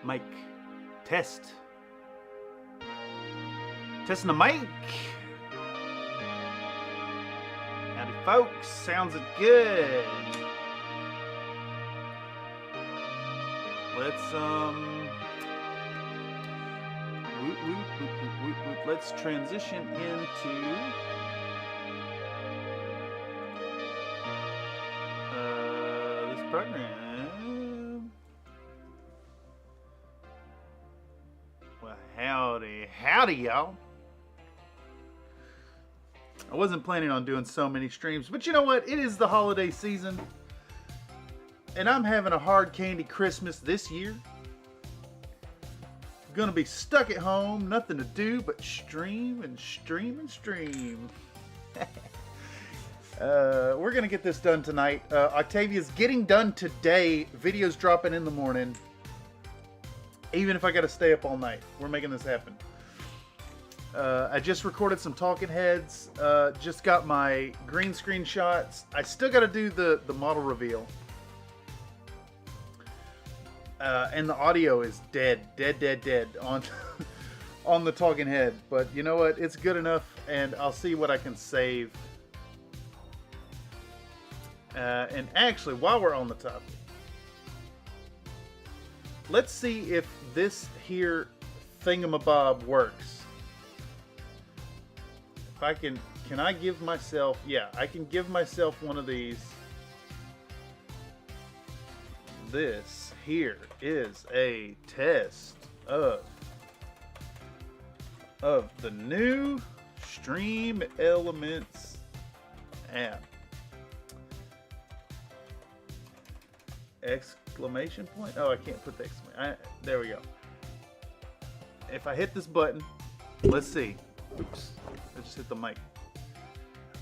Mic. Test. Testing the mic. Howdy, folks. Sounds good. Let's transition into this program. Well, howdy, y'all. I wasn't planning on doing so many streams, but you know what? It is the holiday season, and I'm having a hard candy Christmas this year. Gonna be stuck at home, nothing to do but stream and stream and stream. We're gonna get this done tonight. Octavia's getting done today. Videos dropping in the morning. Even if I gotta stay up all night, we're making this happen. I just recorded some talking heads. Just got my green screen shots. I still gotta do the model reveal. And the audio is dead on on the talking head. But you know what? It's good enough, and I'll see what I can save. And actually, while we're on the topic, let's see if this here thingamabob works. If I can I give myself, yeah, I can give myself one of these. This here is a test of the new Stream Elements app. Exclamation point? Oh, I can't put the exclamation. There we go. If I hit this button, let's see. Oops, I just hit the mic.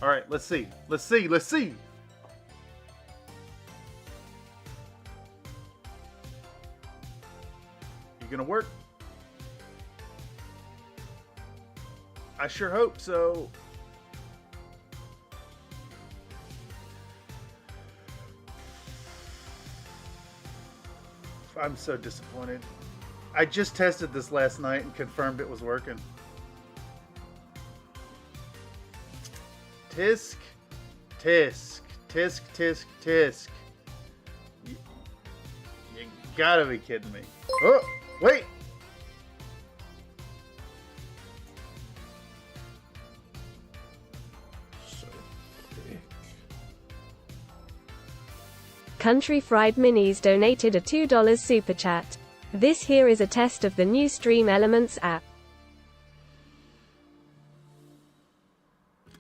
All right, let's see. Let's see. You gonna work? I sure hope so. I'm so disappointed. I just tested this last night and confirmed it was working. Tisk. You gotta be kidding me. Oh, wait. So thick. Country Fried Minis donated a $2 super chat. This here is a test of the new Stream Elements app.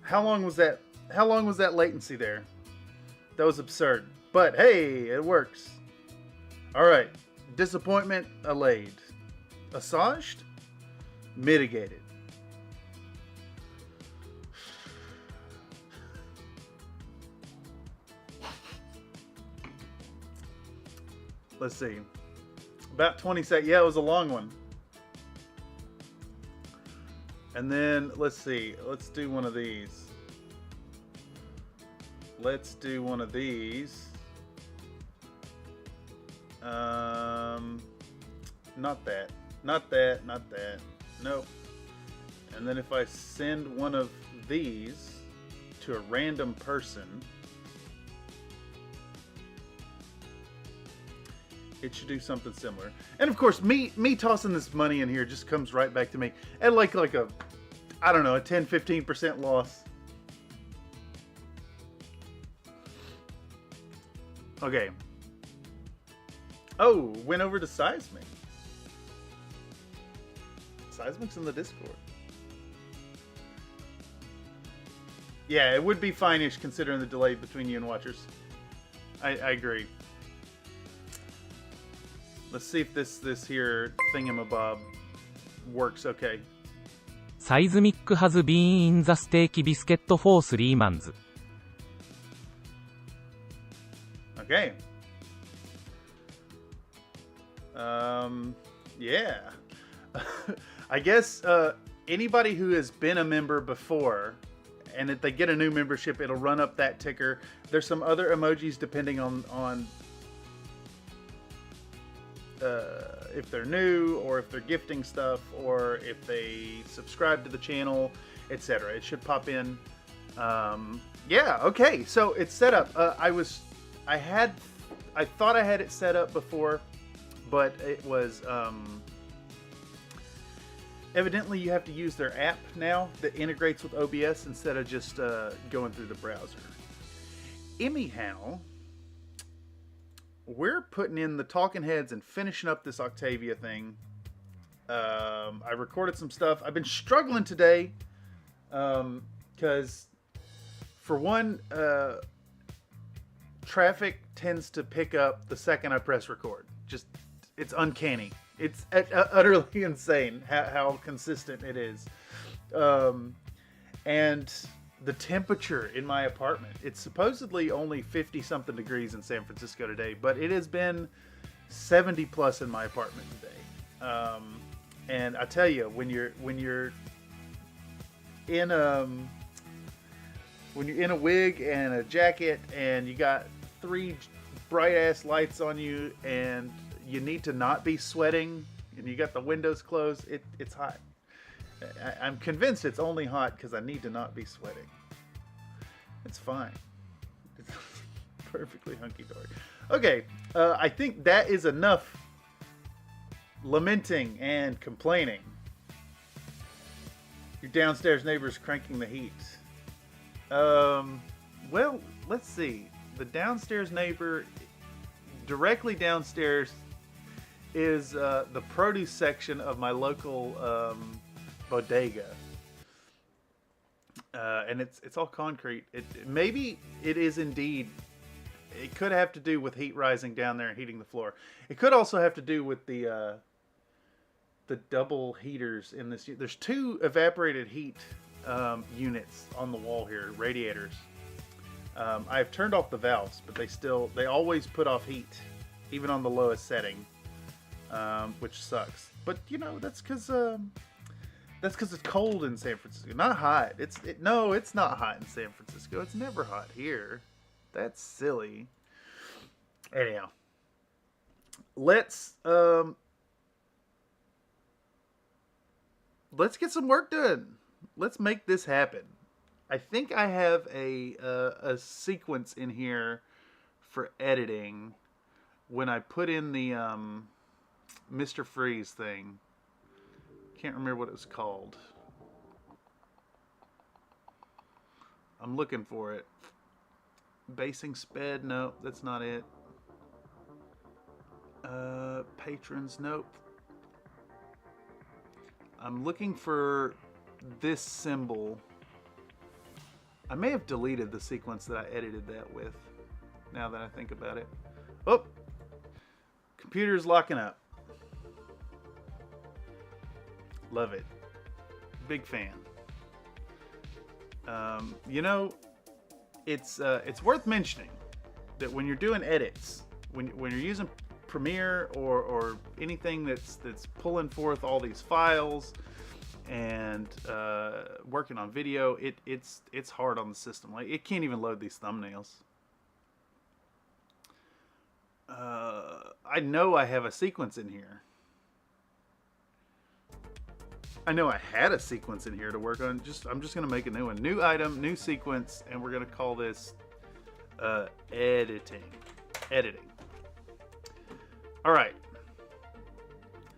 How long was that? How long was that latency there? That was absurd. But hey, it works. All right. Disappointment allayed. Assuaged? Mitigated. Let's see. About 20 seconds. Yeah, it was a long one. And then, let's see. Let's do one of these. Not that. Nope. And then if I send one of these to a random person, it should do something similar. And of course, me tossing this money in here just comes right back to me at like a, I don't know, a 10-15% loss. Okay. Oh, went over to Seismic. Seismic's in the Discord. Yeah, it would be fine-ish considering the delay between you and watchers. I agree. Let's see if this here thingamabob works okay. Seismic has been in the steak biscuit for 3 months. Okay. Yeah. I guess anybody who has been a member before, and if they get a new membership, it'll run up that ticker. There's some other emojis depending on if they're new, or if they're gifting stuff, or if they subscribe to the channel, etc. It should pop in. Yeah, okay, so it's set up. I thought I had it set up before, but it was evidently you have to use their app now that integrates with OBS instead of just going through the browser. Anyhow, we're putting in the talking heads and finishing up this Oktavia thing. I recorded some stuff. I've been struggling today because, for one, traffic tends to pick up the second I press record. Just, it's uncanny. It's utterly insane how consistent it is. And the temperature in my apartment, it's supposedly only 50 something degrees in San Francisco today, but it has been 70 plus in my apartment today. And I tell you, when you're in a wig and a jacket and you got 3 bright ass lights on you and you need to not be sweating and you got the windows closed, it's hot. I'm convinced it's only hot because I need to not be sweating. It's fine. It's perfectly hunky-dory. Okay, I think that is enough lamenting and complaining. Your downstairs neighbor's cranking the heat. Well, let's see. The downstairs neighbor, directly downstairs, is the produce section of my local bodega. And it's all concrete. Maybe it is indeed. It could have to do with heat rising down there and heating the floor. It could also have to do with the double heaters in this. There's 2 evaporated heat units on the wall here, radiators. I've turned off the valves, but they always put off heat, even on the lowest setting, which sucks. But you know, that's because it's cold in San Francisco, not hot. No, it's not hot in San Francisco. It's never hot here. That's silly. Anyhow, let's get some work done. Let's make this happen. I think I have a sequence in here for editing when I put in the Mr. Freeze thing. Can't remember what it was called. I'm looking for it. Basing sped, nope, that's not it. Patrons, nope. I'm looking for this symbol. I may have deleted the sequence that I edited that with, now that I think about it. Oh! Computer's locking up. Love it. Big fan. You know, it's worth mentioning that when you're doing edits, when you're using Premiere or anything that's pulling forth all these files and working on video, it's hard on the system. Like, it can't even load these thumbnails. I know I have a sequence in here. I know I had a sequence in here to work on. I'm just gonna make a new one. New item, new sequence, and we're gonna call this editing. All right.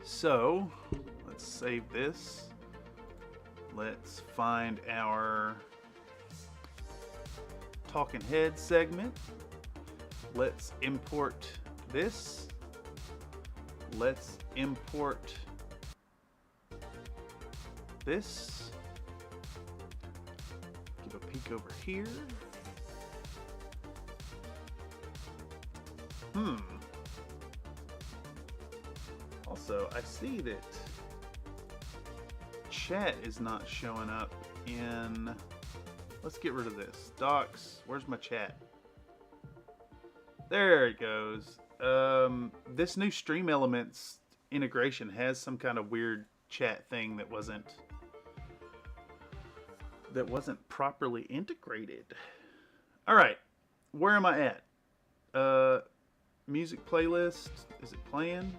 So let's save this. Let's find our talking head segment. Let's import this. Let's import this. Give a peek over here. Also, I see that chat is not showing up in... Let's get rid of this. Docs, where's my chat? There it goes. This new Stream Elements integration has some kind of weird chat thing that wasn't properly integrated. All right, where am I at? Music playlist, is it playing?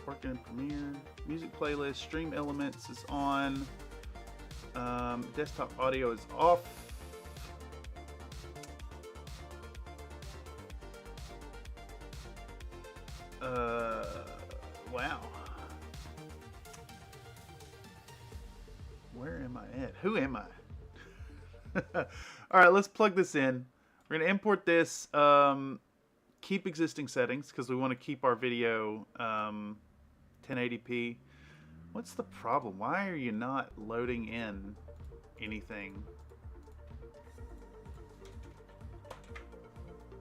working in Premiere. Music playlist, stream elements is on. Desktop audio is off. Wow. Where am I at? Who am I? All right, let's plug this in. We're going to import this. Keep existing settings because we want to keep our video 1080p. What's the problem? Why are you not loading in anything?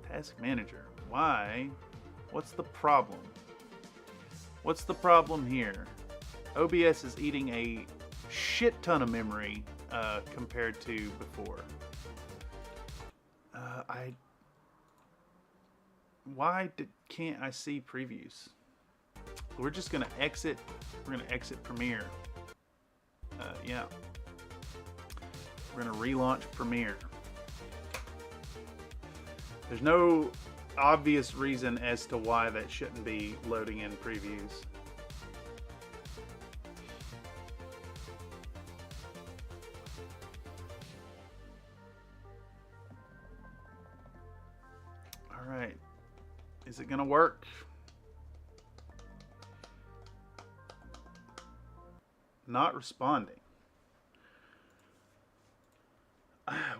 Task manager. Why? What's the problem? What's the problem here? OBS is eating a shit ton of memory compared to before. Can't I see previews? We're just gonna exit. We're gonna exit Premiere. Yeah. We're gonna relaunch Premiere. There's no obvious reason as to why that shouldn't be loading in previews. All right. Is it gonna work? Not responding.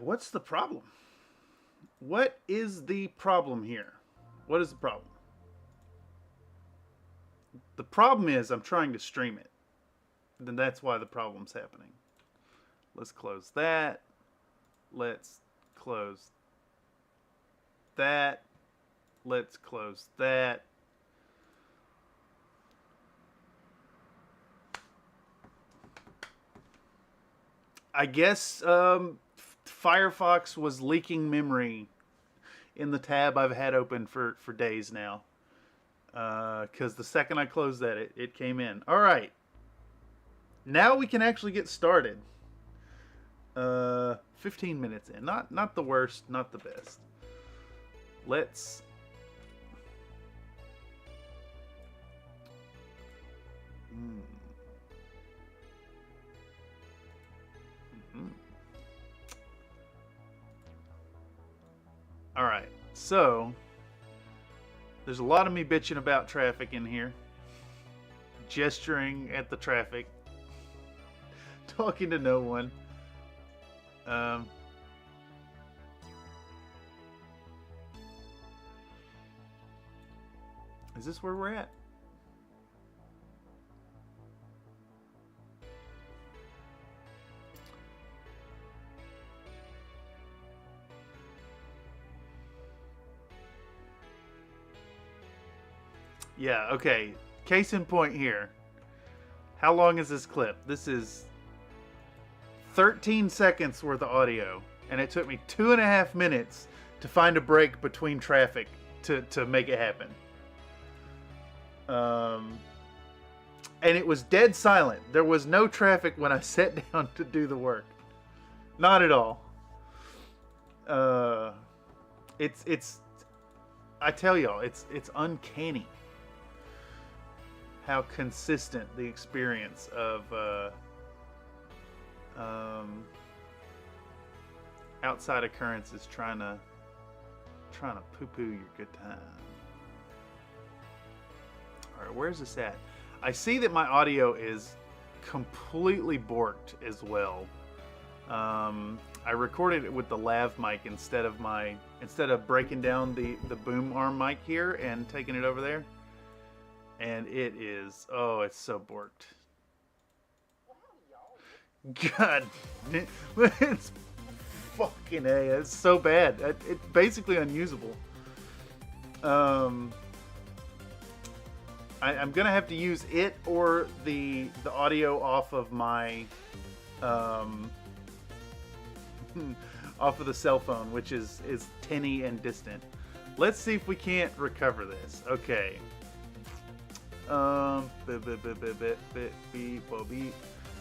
What's the problem? What is the problem here? What is the problem? The problem is I'm trying to stream it. Then that's why the problem's happening. Let's close that. Let's close that. Let's close that. I guess Firefox was leaking memory in the tab I've had open for days now. Because the second I closed that, it came in. All right. Now we can actually get started. 15 minutes in. Not the worst, not the best. Let's... All right, so there's a lot of me bitching about traffic in here, gesturing at the traffic, talking to no one. Is this where we're at? Yeah, okay. Case in point here. How long is this clip? This is 13 seconds worth of audio. And it took me 2.5 minutes to find a break between traffic to make it happen. And it was dead silent. There was no traffic when I sat down to do the work. Not at all. I tell y'all, it's uncanny how consistent the experience of outside occurrences trying to poo-poo your good time. All right, where's this at? I see that my audio is completely borked as well. I recorded it with the lav mic instead of breaking down the boom arm mic here and taking it over there. And it is, oh, it's so borked. God, it's fucking A. It's so bad. It's basically unusable. I'm gonna have to use it or the audio off of my off of the cell phone, which is tinny and distant. Let's see if we can't recover this. Okay.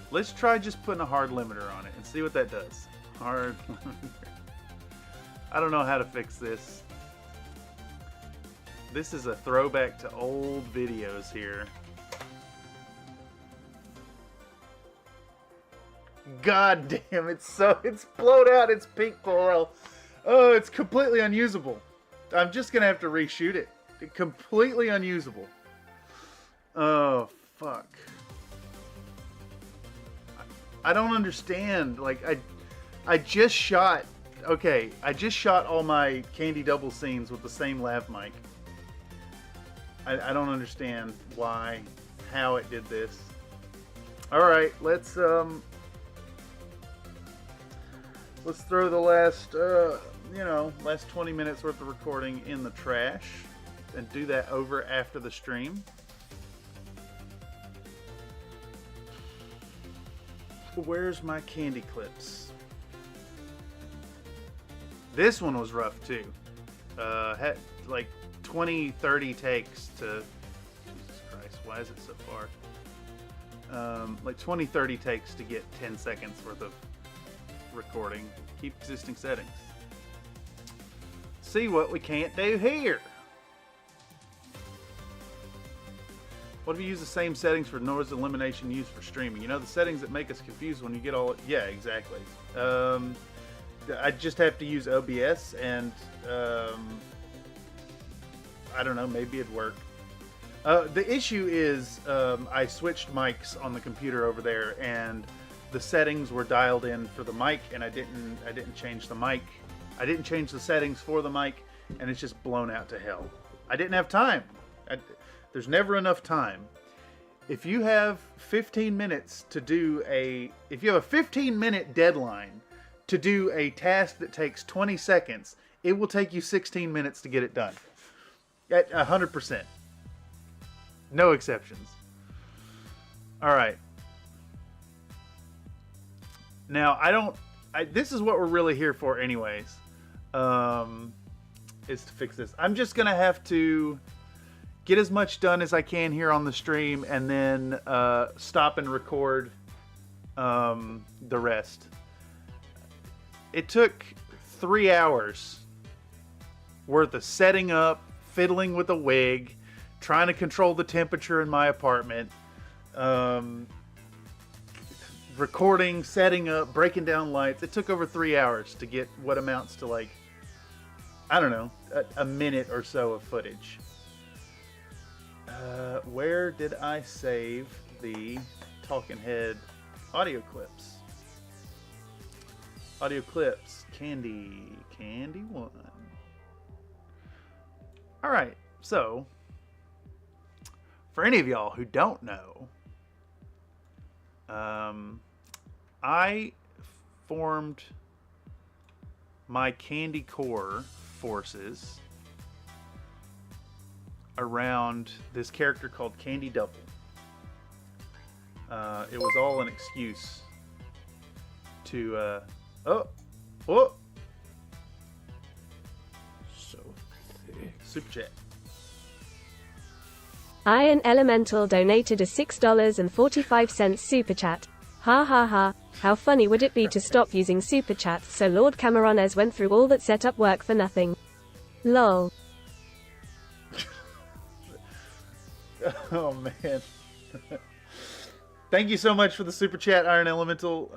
Let's try just putting a hard limiter on it and see what that does. Hard limiter. I don't know how to fix this. This is a throwback to old videos here. God damn, it's blowed out. It's pink coral. Oh, it's completely unusable. I'm just gonna have to reshoot it. Completely unusable. Oh, fuck. I don't understand. Like, I just shot... Okay, I just shot all my Candy Double scenes with the same lav mic. I don't understand why, how it did this. Alright, let's throw the last, last 20 minutes worth of recording in the trash and do that over after the stream. Where's my candy clips? This one was rough too. Had like 20, 30 takes to... Jesus Christ, why is it so far? Like 20, 30 takes to get 10 seconds worth of recording. Keep existing settings. See what we can't do here. What if you use the same settings for noise elimination used for streaming? You know, the settings that make us confused when you get all... Yeah, exactly. I just have to use OBS and I don't know, maybe it'd work. The issue is I switched mics on the computer over there, and the settings were dialed in for the mic, and I didn't change the mic. I didn't change the settings for the mic, and it's just blown out to hell. I didn't have time. There's never enough time. If you have 15 minutes to do if you have a 15-minute deadline to do a task that takes 20 seconds, it will take you 16 minutes to get it done. At 100%. No exceptions. Alright. Now, this is what we're really here for anyways. Is to fix this. I'm just going to have to get as much done as I can here on the stream, and then stop and record the rest. It took 3 hours worth of setting up, fiddling with a wig, trying to control the temperature in my apartment, recording, setting up, breaking down lights. It took over 3 hours to get what amounts to, like, I don't know, a minute or so of footage. Where did I save the talking head audio clips? Audio clips, Candy 1. Alright, so, for any of y'all who don't know, I formed my Candy Core forces around this character called Candy Double. It was all an excuse to, so thick. Super chat. Iron Elemental donated a $6.45 super chat. Ha ha ha. How funny would it be to stop using super chats so Lord Cameronez went through all that setup work for nothing? Lol. Oh man. Thank you so much for the super chat, Iron Elemental.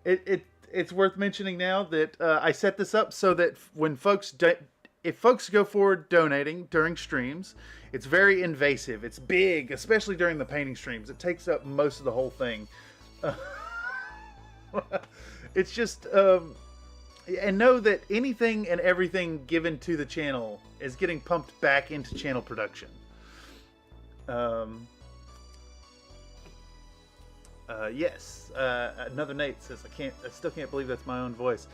It's worth mentioning now that I set this up so that when if folks go forward donating during streams, it's very invasive. It's big, especially during the painting streams. It takes up most of the whole thing. It's just, and know that anything and everything given to the channel is getting pumped back into channel production. Yes. Another Nate says, I still can't believe that's my own voice.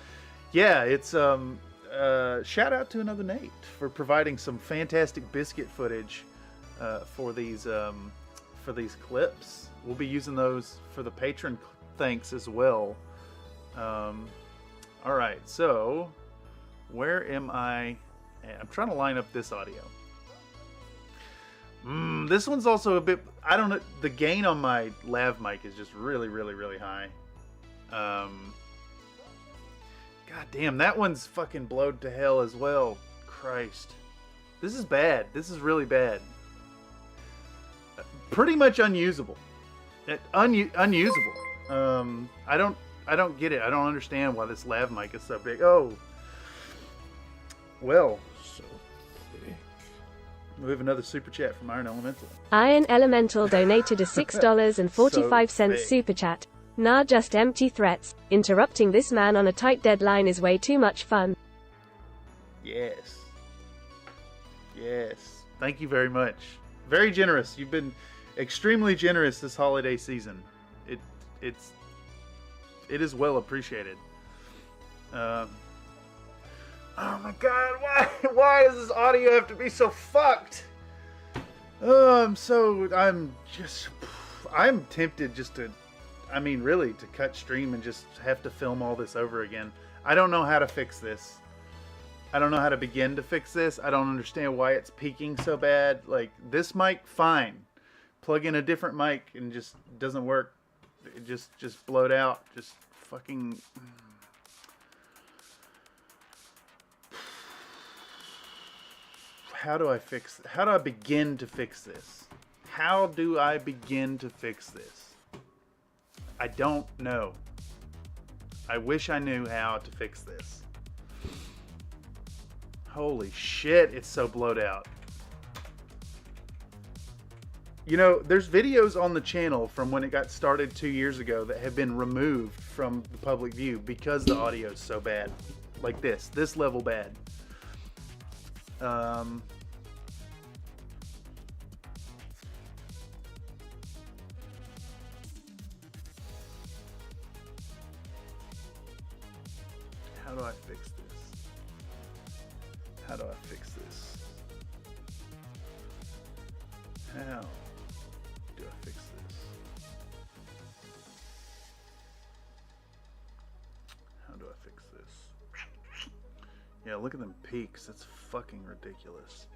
Yeah, it's, shout out to Another Nate for providing some fantastic biscuit footage, for these clips. We'll be using those for the patron thanks as well. Alright, so, where am I at? I'm trying to line up this audio. This one's also a bit, I don't know, the gain on my lav mic is just really, really, really high. God damn, that one's fucking blowed to hell as well. Christ. This is bad. This is really bad. Pretty much unusable. Unusable. I don't get it. I don't understand why this lav mic is so big. Oh, well. So big. We have another super chat from Iron Elemental. Iron Elemental donated a $6.45 So big. super chat. Nah, just empty threats. Interrupting this man on a tight deadline is way too much fun. Yes. Yes. Thank you very much. Very generous. You've been extremely generous this holiday season. It is well appreciated. Oh my god, why does this audio have to be so fucked? I'm tempted just to, really to cut stream and just have to film all this over again. I don't know how to fix this. I don't know how to begin to fix this. I don't understand why it's peaking so bad. Like, this mic, fine. Plug in a different mic and just doesn't work. It just blowed out. Just fucking... How do I begin to fix this? How do I begin to fix this? I don't know. I wish I knew how to fix this. Holy shit, it's so blowed out. You know, there's videos on the channel from when it got started 2 years ago that have been removed from the public view because the audio is so bad. Like this level bad. How do I fix this? How do I fix this? How do I fix this? How do I fix this? Yeah, look at them peaks. That's fucking ridiculous.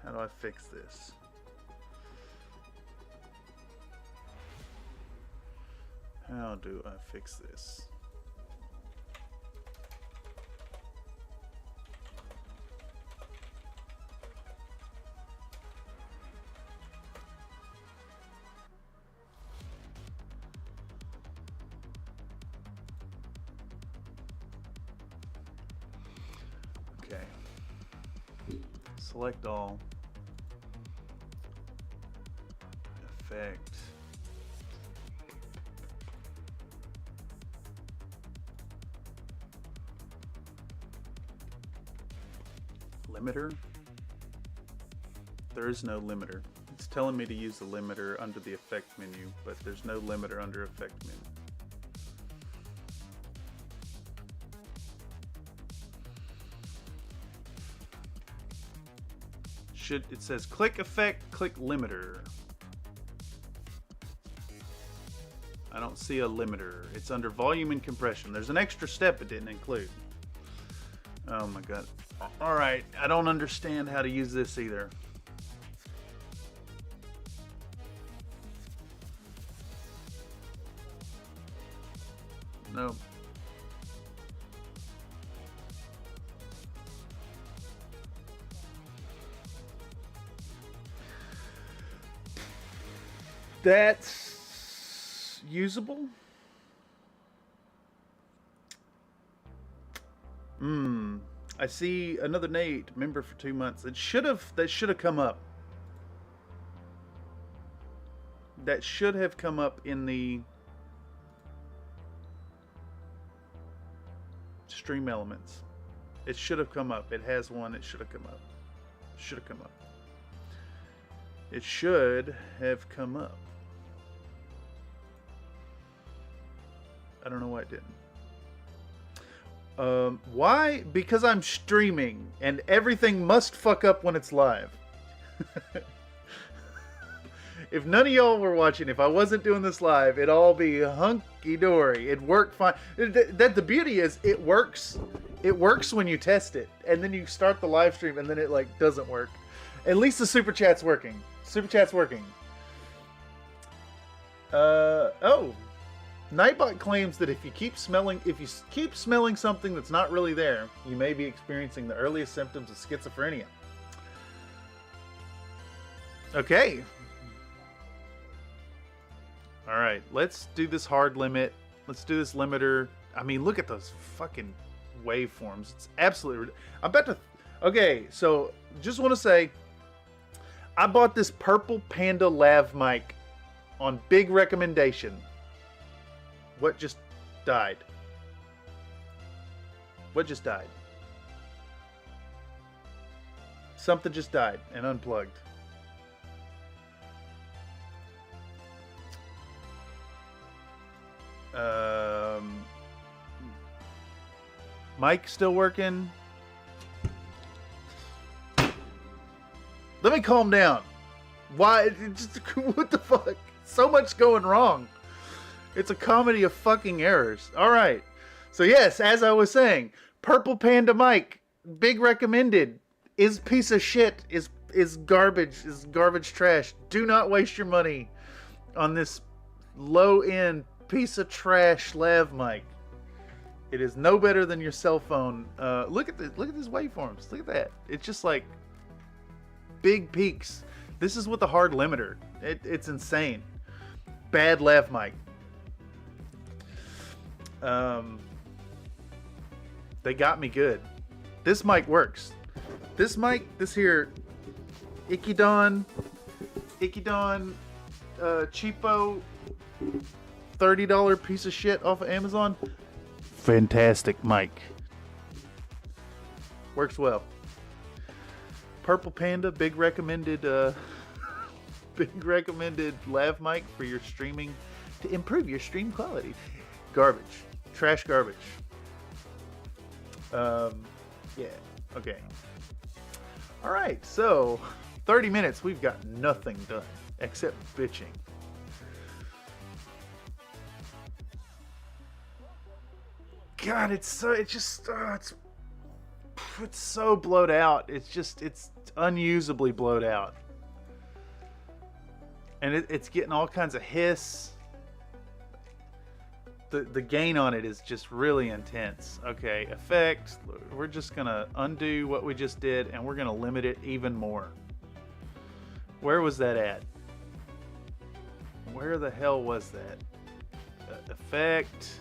How do I fix this? How do I fix this? Okay. Select all. Effect. Limiter? There is no limiter. It's telling me to use the limiter under the effect menu, but there's no limiter under effect menu. It says click effect, click limiter. I don't see a limiter. It's under volume and compression. There's an extra step it didn't include. Oh my god. Alright, I don't understand how to use this either. No. That's usable. I see another Nate, member for 2 months. That should have come up. That should have come up in the stream elements. It should have come up. It has one. It should have come up. Should have come up. It should have come up. I don't know why it didn't. Why? Because I'm streaming and everything must fuck up when it's live. If none of y'all were watching, if I wasn't doing this live, it'd all be hunky-dory. It'd work fine. The beauty is it works. It works when you test it. And then you start the live stream and then it like doesn't work. At least the super chat's working. Super chat's working. Oh. Nightbot claims that if you keep smelling something that's not really there, you may be experiencing the earliest symptoms of schizophrenia. Okay. All right, let's do this hard limit. Let's do this limiter. I mean, look at those fucking waveforms. It's absolutely... I bet to... Okay, so just want to say, I bought this purple Panda lav mic on big recommendation. What just died? What just died? Something just died and unplugged. Mic still working? Let me calm down. Why? Just, what the fuck? So much going wrong. It's a comedy of fucking errors. All right. So yes, as I was saying, Purple Panda mic, big recommended. Is piece of shit. Is garbage. Is garbage trash. Do not waste your money on this low end piece of trash lav mic. It is no better than your cell phone. Look at this. Look at these waveforms. Look at that. It's just like big peaks. This is with the hard limiter. It's insane. Bad lav mic. They got me good. This mic works. This mic, this here, Ikidon, cheapo, $30 piece of shit off of Amazon. Fantastic mic. Works well. Purple Panda, big recommended lav mic for your streaming to improve your stream quality. Garbage. Trash garbage. Yeah. Okay. All right. So 30 minutes. We've got nothing done except bitching. God, it's so blowed out. It's unusably blowed out. And it's getting all kinds of hiss. The gain on it is just really intense. Okay, effects. We're just gonna undo what we just did and we're gonna limit it even more. Where was that at? Where the hell was that? Effect.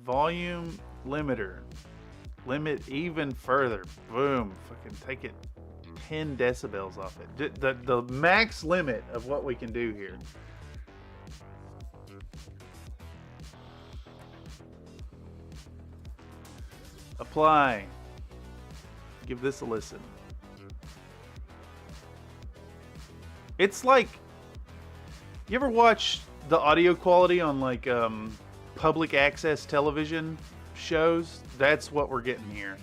Volume limiter. Limit even further. Boom. Fucking take it 10 decibels off it. The max limit of what we can do here. Apply. Give this a listen. It's like, you ever watch the audio quality on like public access television shows? That's what we're getting here.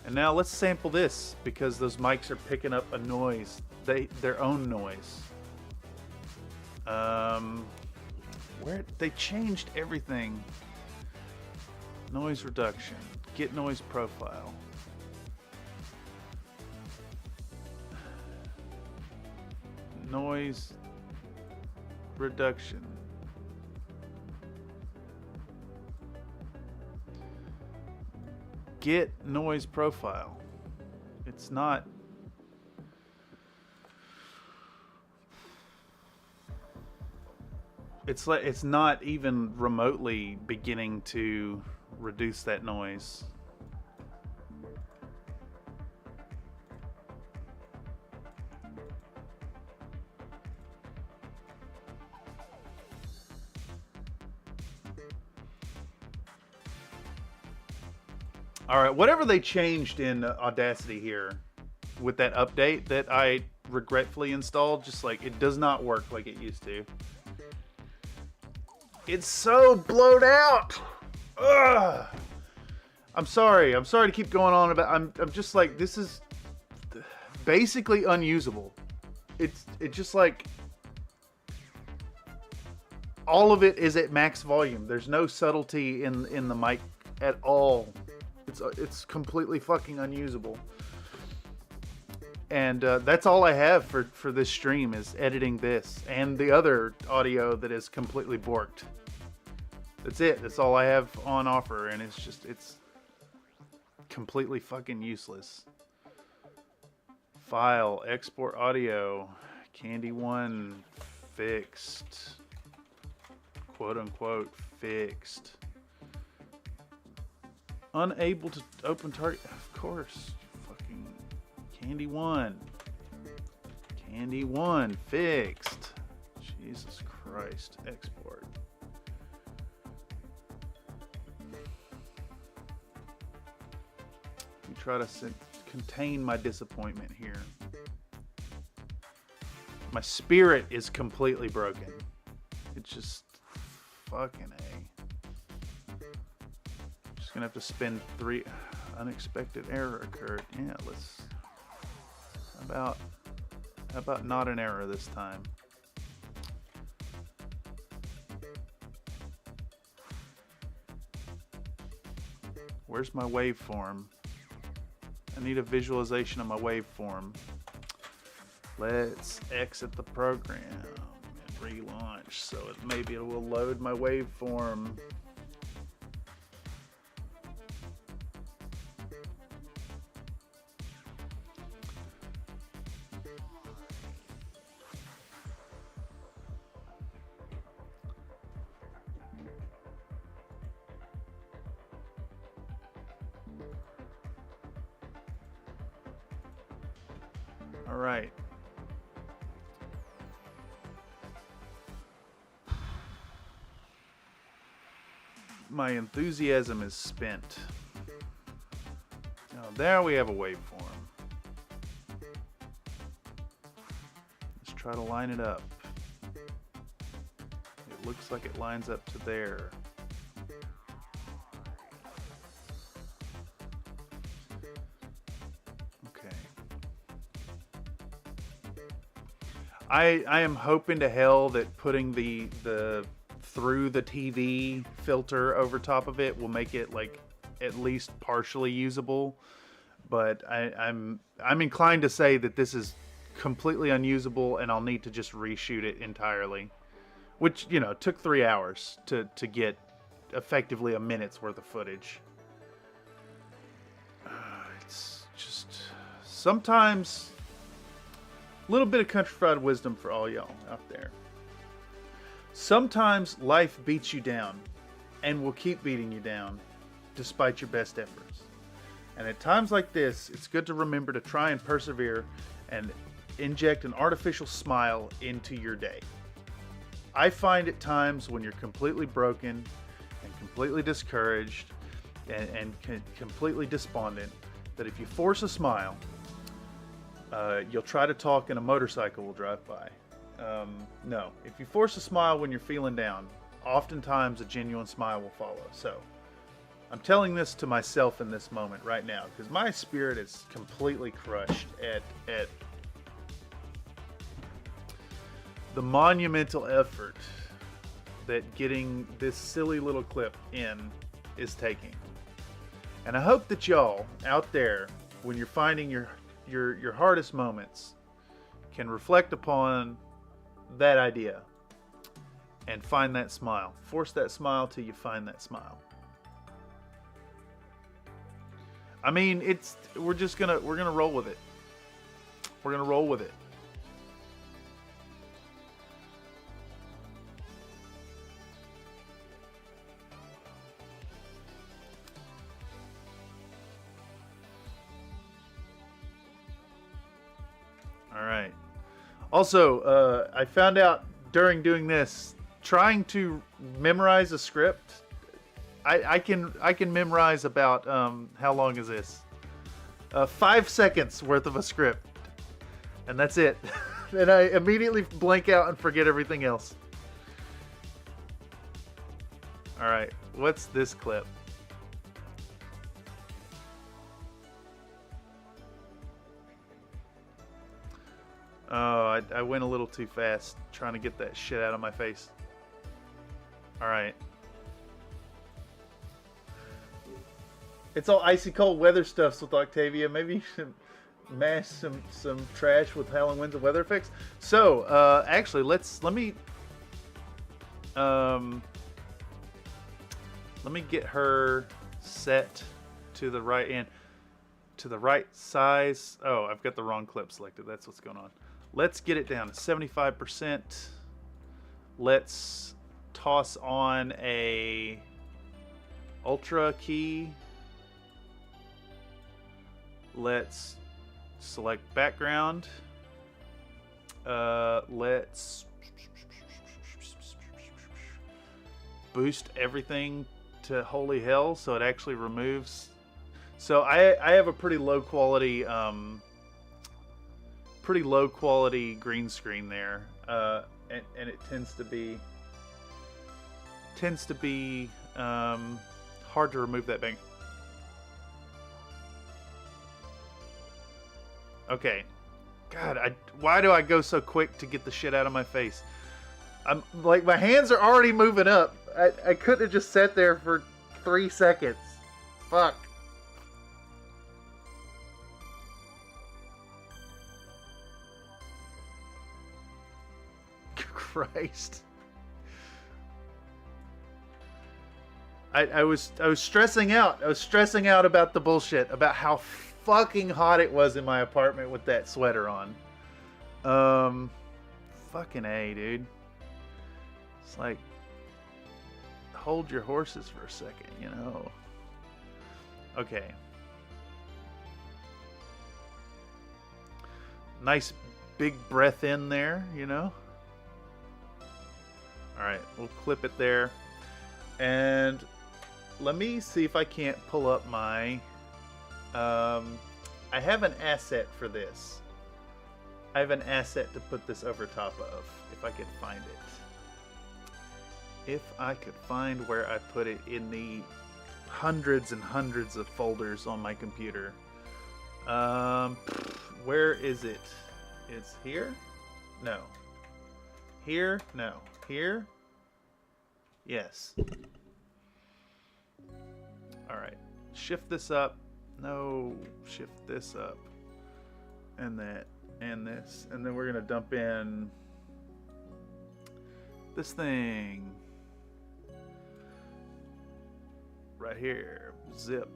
And now let's sample this because those mics are picking up a noise, their own noise. Where they changed everything. Noise reduction. Get noise profile. Noise reduction. Get noise profile. It's not. It's not even remotely beginning to reduce that noise. All right, whatever they changed in Audacity here with that update that I regretfully installed, just like it does not work like it used to. It's so blowed out. Ugh. I'm sorry to keep going on about. I'm just like, this is basically unusable. It just like all of it is at max volume. There's no subtlety in the mic at all. It's completely fucking unusable. And that's all I have for this stream is editing this and the other audio that is completely borked. That's it. That's all I have on offer, and it's completely fucking useless. File, export audio, Candy one fixed. Quote unquote fixed. Unable to open target. Of course. Fucking Candy one. Candy one fixed. Jesus Christ. Export. Let me try to contain my disappointment here. My spirit is completely broken. It's just fucking A. Just gonna have to spend 3. Unexpected error occurred. Yeah, let's. How about not an error this time? Where's my waveform? I need a visualization of my waveform. Let's exit the program and relaunch so maybe it will load my waveform. All right. My enthusiasm is spent. Now there we have a waveform. Let's try to line it up. It looks like it lines up to there. Okay. I am hoping to hell that putting the through the TV filter over top of it will make it like at least partially usable, but I'm inclined to say that this is completely unusable and I'll need to just reshoot it entirely, which, you know, took 3 hours to get effectively a minute's worth of footage. It's just sometimes a little bit of countrified wisdom for all y'all out there. Sometimes life beats you down and will keep beating you down despite your best efforts. And at times like this, it's good to remember to try and persevere and inject an artificial smile into your day. I find at times when you're completely broken and completely discouraged and completely despondent, that if you force a smile, you'll try to talk and a motorcycle will drive by. No, if you force a smile when you're feeling down, oftentimes a genuine smile will follow. So I'm telling this to myself in this moment right now because my spirit is completely crushed at the monumental effort that getting this silly little clip in is taking. And I hope that y'all out there, when you're finding your hardest moments, can reflect upon that idea and find that smile. Force that smile till you find that smile. I mean, we're gonna roll with it. We're gonna roll with it. All right. Also, I found out during doing this, trying to memorize a script, I can memorize about how long is this? 5 seconds worth of a script, and that's it. And I immediately blank out and forget everything else. All right, what's this clip? Oh, I went a little too fast trying to get that shit out of my face. All right. It's all icy cold weather stuffs with Octavia. Maybe you should mash some trash with howling winds and weather effects. So, actually, let me get her set to the right end, to the right size. Oh, I've got the wrong clip selected. That's what's going on. Let's get it down to 75%. Let's toss on a ultra key. Let's select background. Let's boost everything to holy hell so it actually removes. So I have a pretty low quality green screen there, and it tends to be hard to remove that bank. Okay, God, why do I go so quick to get the shit out of my face? I'm like, my hands are already moving up. I couldn't have just sat there for 3 seconds. Fuck. Christ. I was stressing out. I was stressing out about the bullshit, about how fucking hot it was in my apartment with that sweater on. Fucking A, dude. It's like, hold your horses for a second, you know. Okay. Nice big breath in there, you know. Alright, we'll clip it there. And let me see if I can't pull up my... I have an asset for this. I have an asset to put this over top of, if I could find it. If I could find where I put it in the hundreds and hundreds of folders on my computer. Where is it? It's here? No. Here? No. Here? Yes. Alright. Shift this up. No. Shift this up. And that. And this. And then we're going to dump in this thing. Right here. Zip.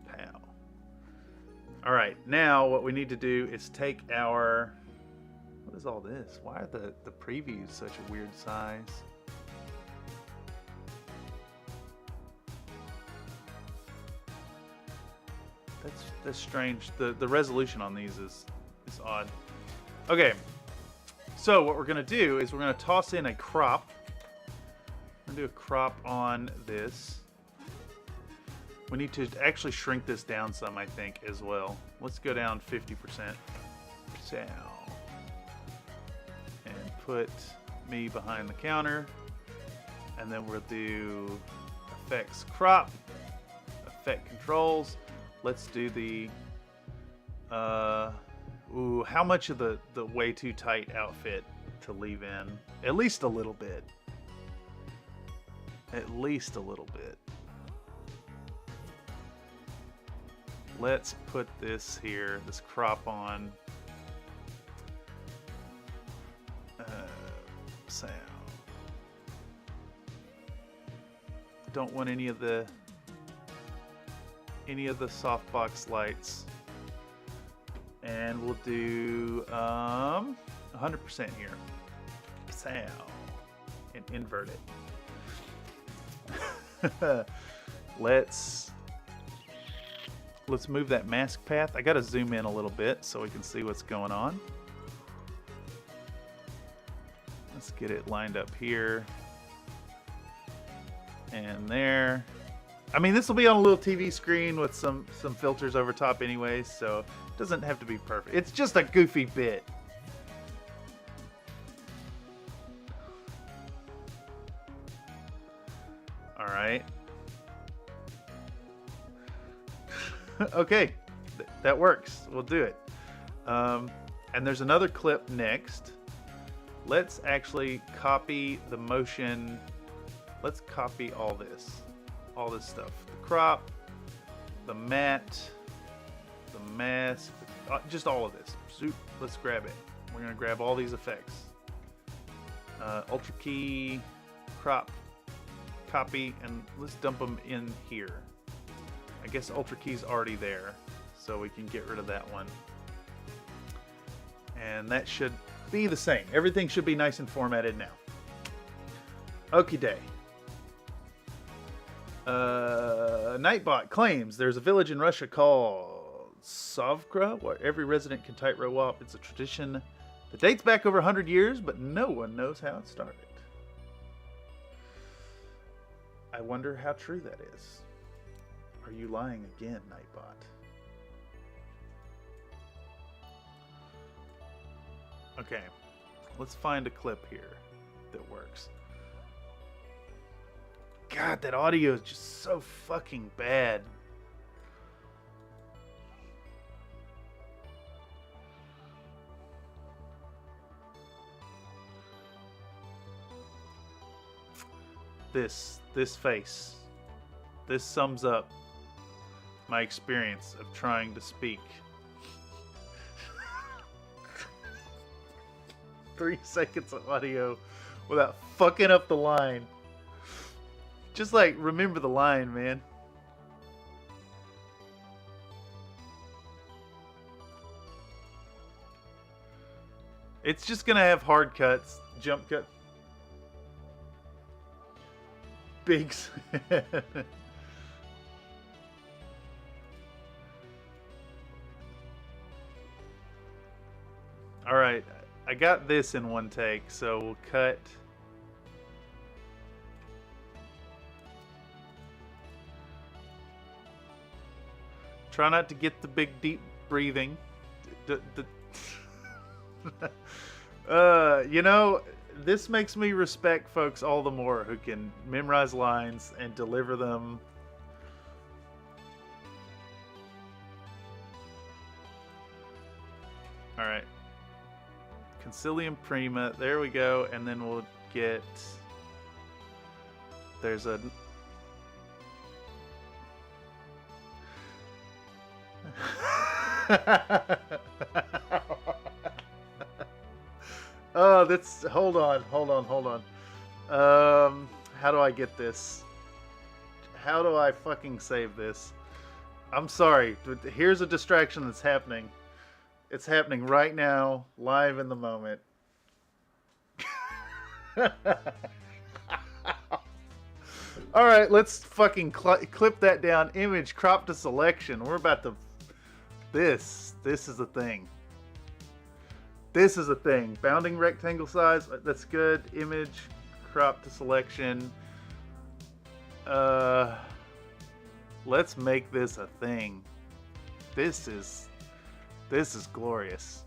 Pow. Alright. Now what we need to do is take our... What is all this? Why are the previews such a weird size? That's strange. The resolution on these is odd. Okay. So what we're gonna do is we're gonna toss in a crop. I'm gonna do a crop on this. We need to actually shrink this down some, I think, as well. Let's go down 50%. So. Put me behind the counter, and then we'll do effects crop, effect controls. Let's do the how much of the way too tight outfit to leave in? At least a little bit. At least a little bit. Let's put this here, this crop on. Sound. Don't want any of the softbox lights, and we'll do 100% here. Sound and invert it. Let's move that mask path. I gotta zoom in a little bit so we can see what's going on. Let's get it lined up here and there. I mean, this will be on a little TV screen with some filters over top anyways, so it doesn't have to be perfect. It's just a goofy bit. All right. Okay, that works. We'll do it. And there's another clip next. Let's actually copy the motion. Let's copy all this stuff. The crop, the matte, the mask, just all of this. Zoop, let's grab it. We're gonna grab all these effects. Ultra key, crop, copy, and let's dump them in here. I guess Ultra key's already there, so we can get rid of that one. And that should be the same. Everything should be nice and formatted now. Okie day. Nightbot claims there's a village in Russia called Sovkra where every resident can tightrope walk. It's a tradition that dates back over 100 years, but no one knows how it started. I wonder how true that is. Are you lying again, Nightbot? Okay, let's find a clip here that works. God, that audio is just so fucking bad. This face. This sums up my experience of trying to speak. 3 seconds of audio without fucking up the line. Just like, remember the line, man. It's just gonna have hard cuts, jump cut. Big. All right, I got this in one take, so we'll cut. Try not to get the big deep breathing. You know, this makes me respect folks all the more who can memorize lines and deliver them. All right. Concilium prima. There we go. And then we'll get... There's a... Oh, that's... Hold on. How do I get this? How do I fucking save this? I'm sorry. Here's a distraction that's happening. It's happening right now, live in the moment. Alright, let's fucking clip that down. Image, crop to selection. We're about to... This is a thing. This is a thing. Bounding rectangle size, that's good. Image, crop to selection. Let's make this a thing. This is glorious.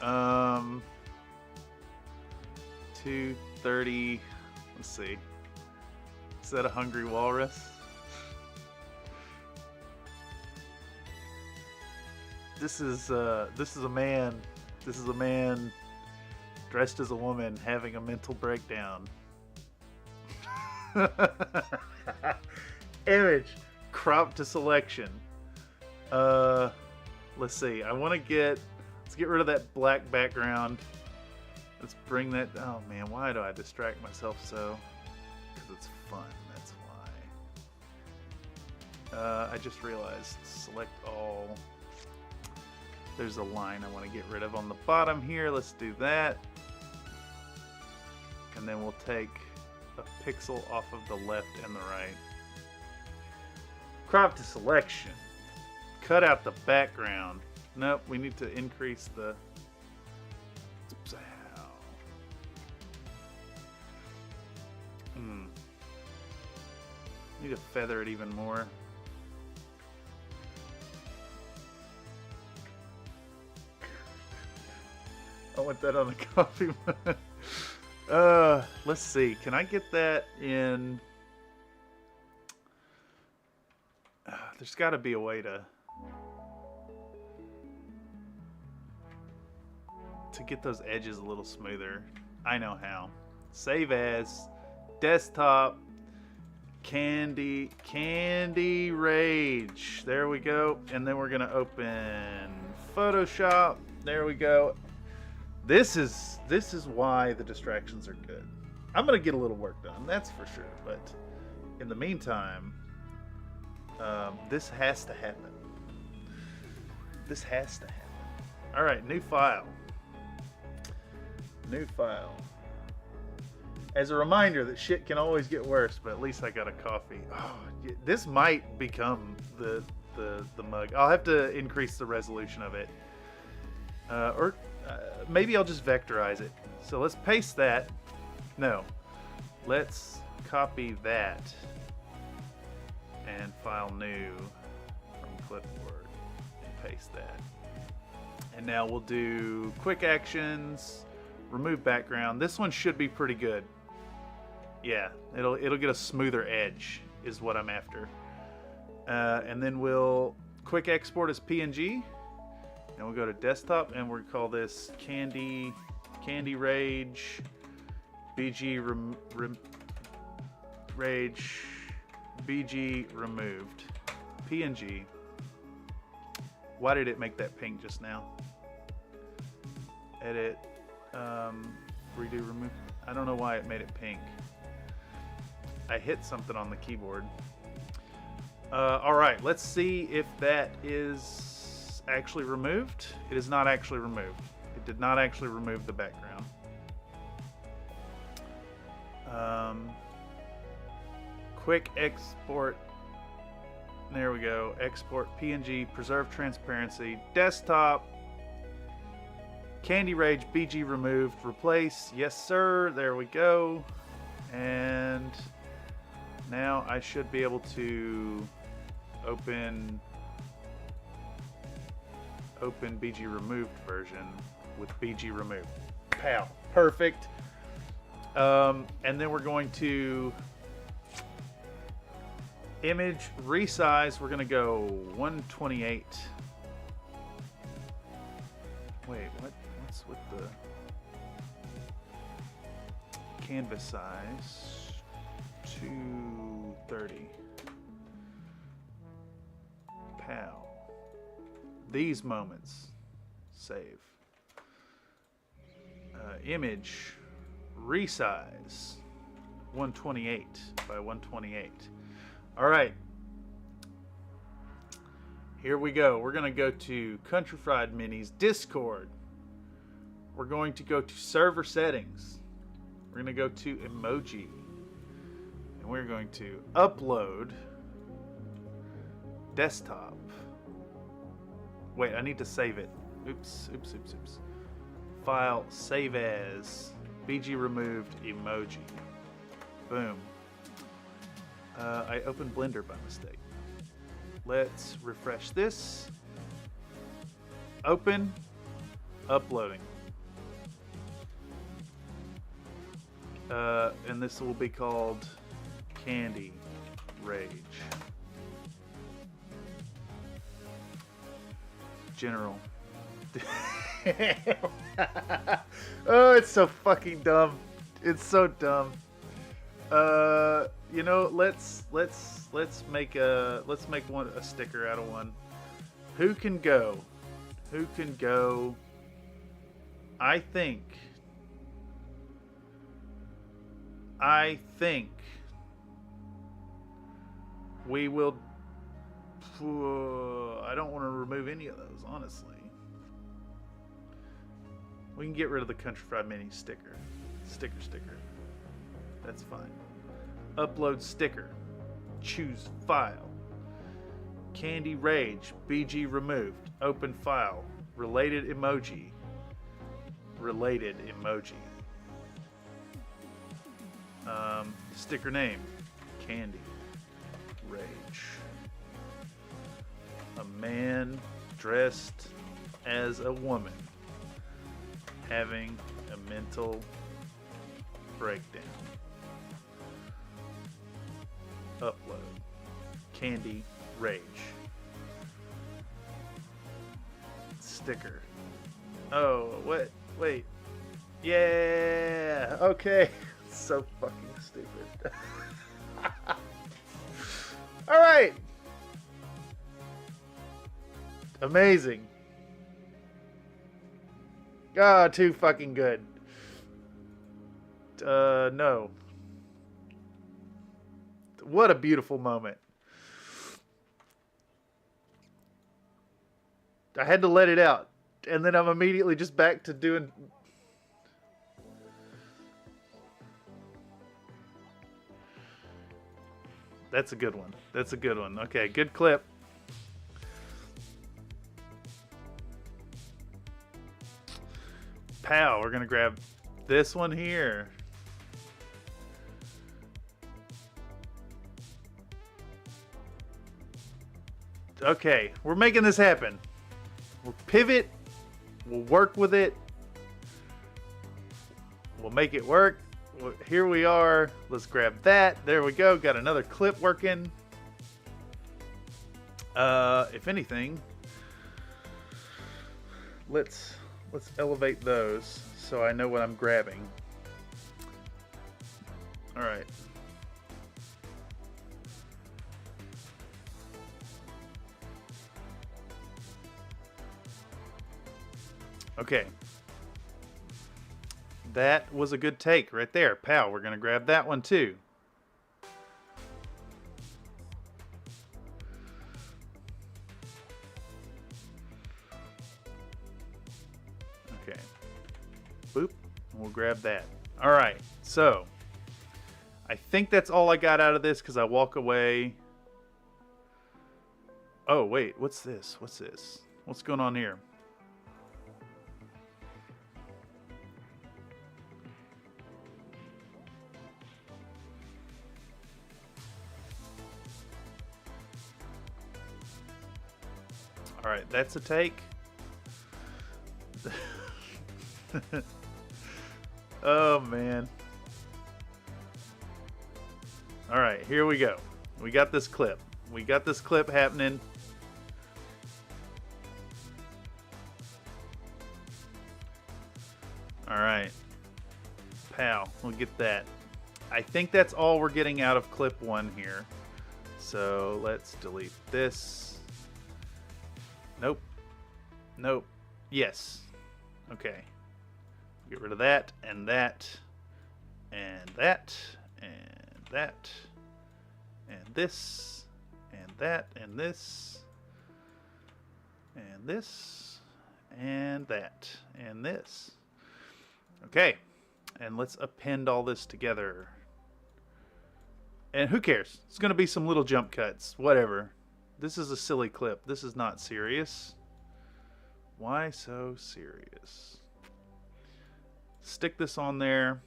Um, 230. Let's see. Is that a hungry walrus? This is a man. This is a man dressed as a woman having a mental breakdown. Image, crop to selection. Let's see. Let's get rid of that black background. Let's bring that. Oh man, why do I distract myself so? Because it's fun. That's why. I just realized. Select all. There's a line I want to get rid of on the bottom here. Let's do that. And then we'll take a pixel off of the left and the right. Crop to selection. Cut out the background. Nope, we need to increase the... Need to feather it even more. I want that on the coffee mug. Let's see. Can I get that in? There's got to be a way to get those edges a little smoother. I know how. Save as, desktop, Candy Rage. There we go. And then we're gonna open Photoshop. There we go. This is why the distractions are good. I'm gonna get a little work done, that's for sure. But in the meantime, This has to happen. This has to happen. All right, new file. New file. As a reminder that shit can always get worse, but at least I got a coffee. Oh, this might become the mug. I'll have to increase the resolution of it. Or maybe I'll just vectorize it. So let's paste that. No. Let's copy that and file new from clipboard. Paste that. And now we'll do quick actions, remove background. This one should be pretty good. Yeah, it'll get a smoother edge is what I'm after. And then we'll quick export as PNG. And we'll go to desktop and we'll call this Candy Rage BG Rage BG removed. PNG. Why did it make that pink just now? Edit. Redo remove. I don't know why it made it pink. I hit something on the keyboard. Alright, let's see if that is actually removed. It is not actually removed. It did not actually remove the background. Quick export. There we go. Export PNG, preserve transparency, desktop, Candy Rage BG removed, replace. Yes, sir. There we go. And now I should be able to open BG removed version with BG removed. Pow. Perfect. And then we're going to image resize. We're going to go 128. Wait, what's with the canvas size? 230. Pow. These moments. Save. Image resize 128 by 128. All right. Here we go. We're going to go to Country Fried Minis Discord. We're going to go to server settings. We're going to go to emoji. And we're going to upload desktop. Wait, I need to save it. Oops. File, save as, BG removed emoji. Boom. I opened Blender by mistake. Let's refresh this. Open. Uploading. And this will be called Candy Rage. General. Oh, it's so fucking dumb. It's so dumb. You know, let's make a sticker out of one. Who can go? Who can go? I think we will. I don't want to remove any of those, honestly. We can get rid of the Country Fried Mini sticker. Sticker. That's fine. Upload sticker. Choose file. Candy Rage BG removed. Open file. Related emoji. Sticker name. Candy Rage. A man dressed as a woman having a mental breakdown. Upload. Candy Rage. Sticker. Oh, what? Wait. Yeah. Okay. So fucking stupid. All right. Amazing. Ah, too fucking good. No. What a beautiful moment. I had to let it out. And then I'm immediately just back to doing... That's a good one. That's a good one. Okay, good clip. Pow, we're gonna grab this one here. Okay, we're making this happen. We'll pivot. We'll work with it. We'll make it work. Here we are. Let's grab that. There we go. Got another clip working. If anything, let's elevate those so I know what I'm grabbing. All right. Okay. That was a good take right there. Pow, we're going to grab that one too. Okay. Boop. We'll grab that. All right. So, I think that's all I got out of this because I walk away. Oh, wait. What's this? What's this? What's going on here? All right, that's a take. Oh, man. All right, here we go. We got this clip. We got this clip happening. All right. Pow, we'll get that. I think that's all we're getting out of clip 1 here. So let's delete this. Nope. Nope. Yes. Okay. Get rid of that and that and that and that and this and that and this and this and that and this. Okay. And let's append all this together. And who cares? It's going to be some little jump cuts. Whatever. This is a silly clip. This is not serious. Why so serious? Stick this on there.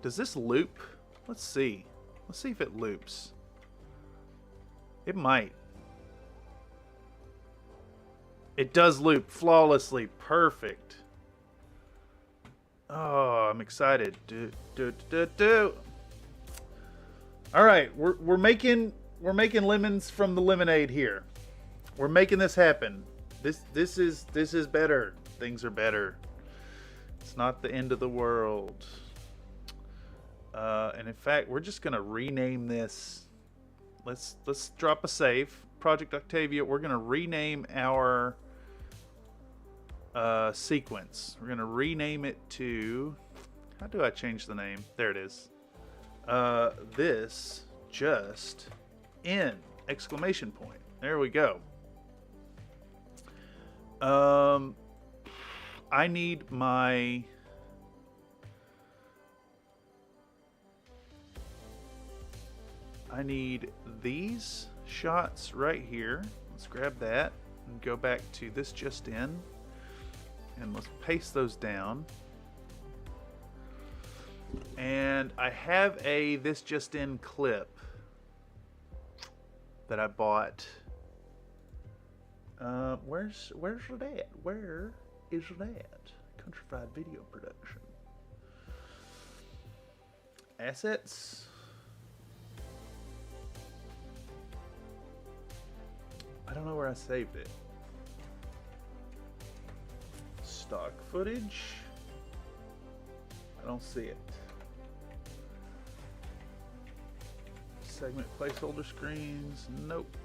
Does this loop? Let's see. Let's see if it loops. It might. It does loop flawlessly. Perfect. Oh, I'm excited. All right, we're making lemons from the lemonade here. We're making this happen. This is better. Things are better. It's not the end of the world. And in fact, we're just gonna rename this. Let's drop a save. Project Octavia. We're gonna rename our sequence. We're gonna rename it to. How do I change the name? There it is. This just in exclamation point. There we go. I need my these shots right here. Let's grab that and go back to this just in and let's paste those down. And I have a this just in clip that I bought. Where's it at? Where is it at? Countrified video production. Assets. I don't know where I saved it. Stock footage. I don't see it. Segment placeholder screens. Nope.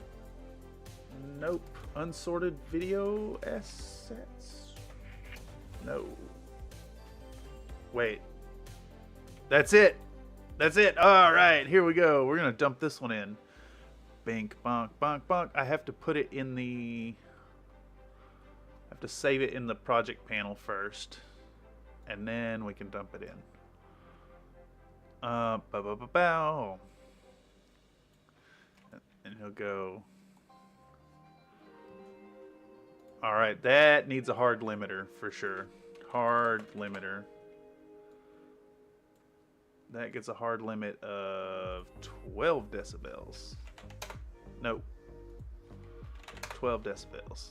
Nope. Unsorted video assets. No. Wait. That's it. That's it. All right, here we go. We're gonna dump this one in. Bink, bonk, bonk, bonk. I have to put it in the... I have to save it in the project panel first. And then we can dump it in. Bow. And he'll go... Alright, that needs a hard limiter for sure. Hard limiter. That gets a hard limit of 12 decibels. Nope. 12 decibels.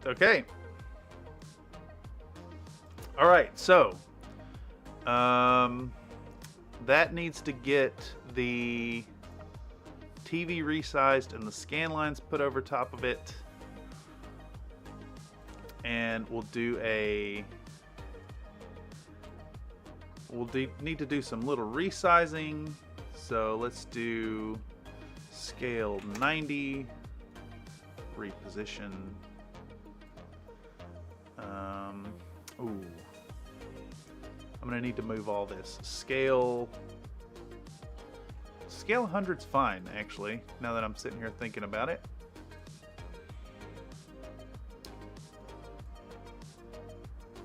Okay. All right, so that needs to get the TV resized and the scan lines put over top of it. And we'll do a... need to do some little resizing. So let's do scale 90, reposition. Ooh. I'm gonna need to move all this. Scale 100's fine, actually, now that I'm sitting here thinking about it.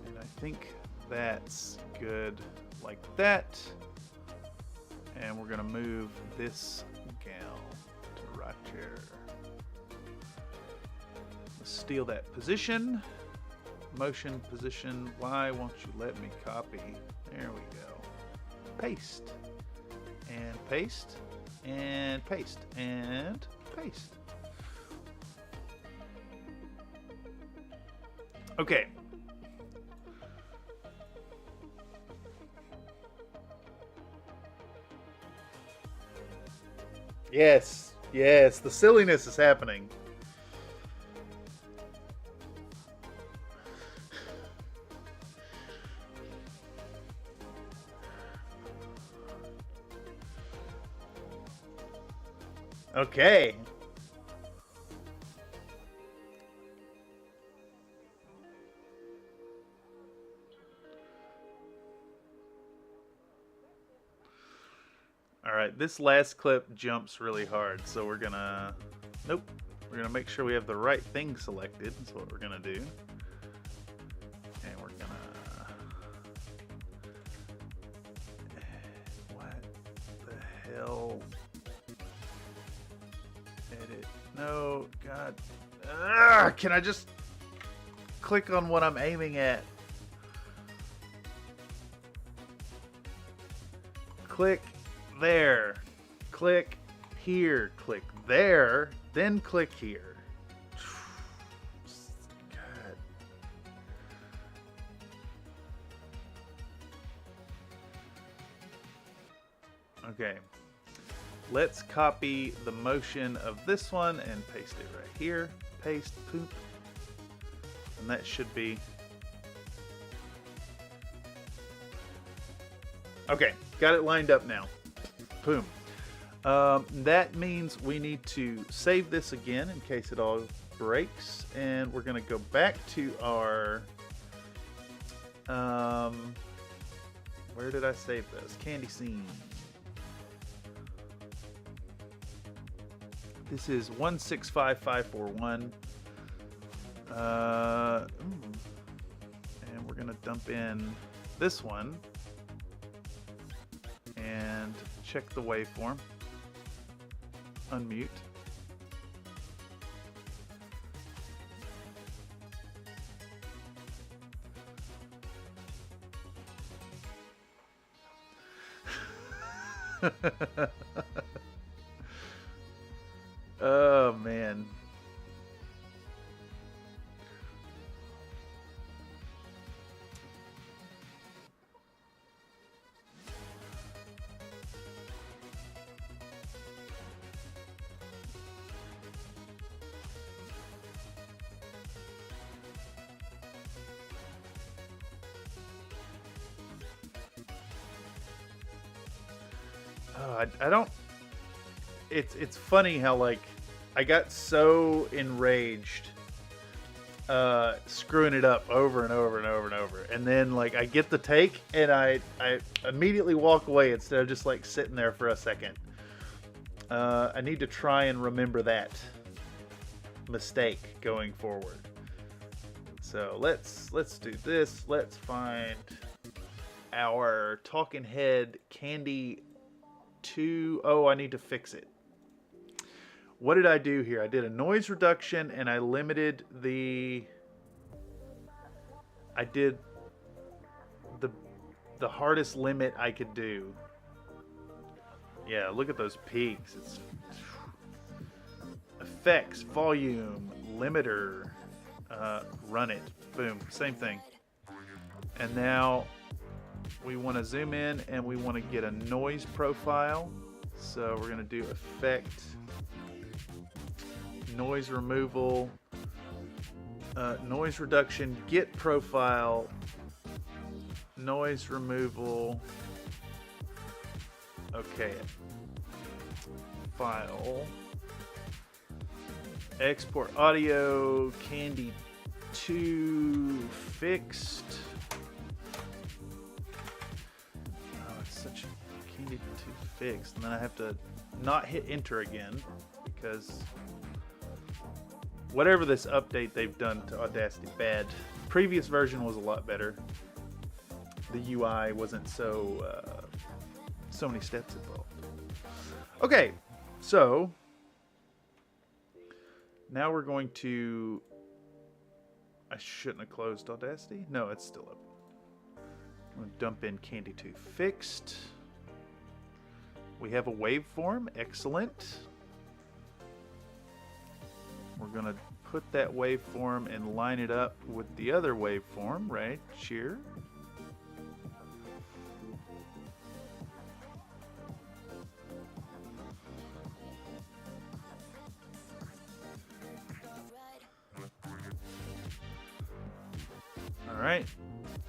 And I think that's good like that. And we're gonna move this gal to right here. Let's steal that position. Motion position. Why won't you let me copy? There we go. Paste. And paste. And paste. And paste. Okay. Yes. Yes. The silliness is happening. Okay. All right, this last clip jumps really hard, so we're gonna... Nope. We're gonna make sure we have the right thing selected. That's what we're gonna do. And we're gonna... What the hell... Edit. No, God. Can I just click on what I'm aiming at? Click there. Click here. Click there. Then click here. God. Okay. Let's copy the motion of this one and paste it right here. Paste, poop. And that should be... Okay, got it lined up now. Boom. That means we need to save this again in case it all breaks. And we're going to go back to our... where did I save this? Candy scene. This is 165541. And we're going to dump in this one and check the waveform. Unmute. Oh man. I don't. It's funny how like I got so enraged screwing it up over and over and over and over, and then like I get the take and I immediately walk away instead of just like sitting there for a second. I need to try and remember that mistake going forward. So let's do this. Let's find our talking head Candy 2. Oh, I need to fix it. What did I do here? I did a noise reduction and I limited the... I did the hardest limit I could do. Yeah, look at those peaks. It's effects, volume, limiter, run it. Boom, same thing. And now we want to zoom in and we want to get a noise profile. So we're going to do effect, noise removal, noise reduction, get profile, noise removal. Okay. File. Export audio, Candy 2 fixed. Oh, it's such Candy 2 fixed. And then I have to not hit enter again because whatever this update they've done to Audacity, bad. Previous version was a lot better. The UI wasn't so many steps involved. Okay, so now we're going to... I shouldn't have closed Audacity. No, it's still open. I'm going to dump in Candy 2 fixed. We have a waveform. Excellent. We're going to put that waveform and line it up with the other waveform right here. Alright,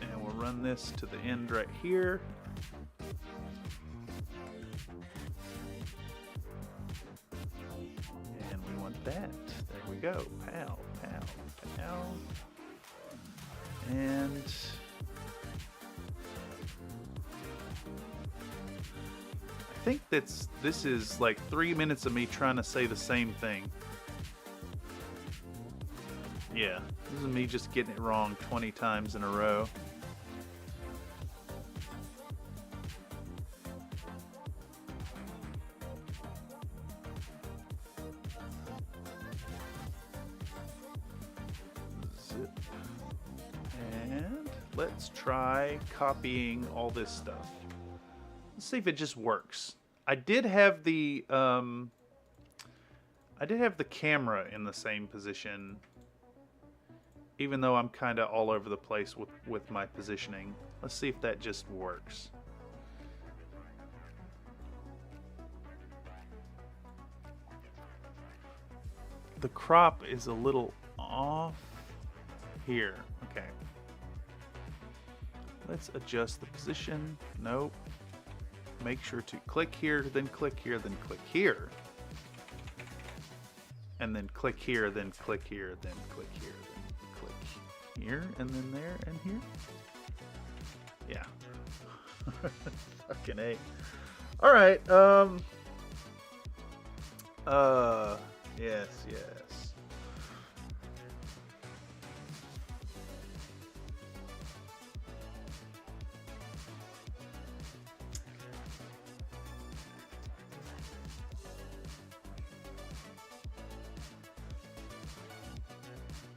and we'll run this to the end right here. And we want that. There we go. Pow, pow, pow. And I think this is like 3 minutes of me trying to say the same thing. Yeah, this is me just getting it wrong 20 times in a row. Zip. And let's try copying all this stuff. Let's see if it just works. I did have the camera in the same position, even though I'm kind of all over the place with my positioning. Let's see if that just works. The crop is a little off here. Okay. Let's adjust the position. Nope. Make sure to click here, then click here, then click here. And then click here, then click here, then click here, then click here, and then there, and here. Yeah. Fucking A. Alright, yes, yes.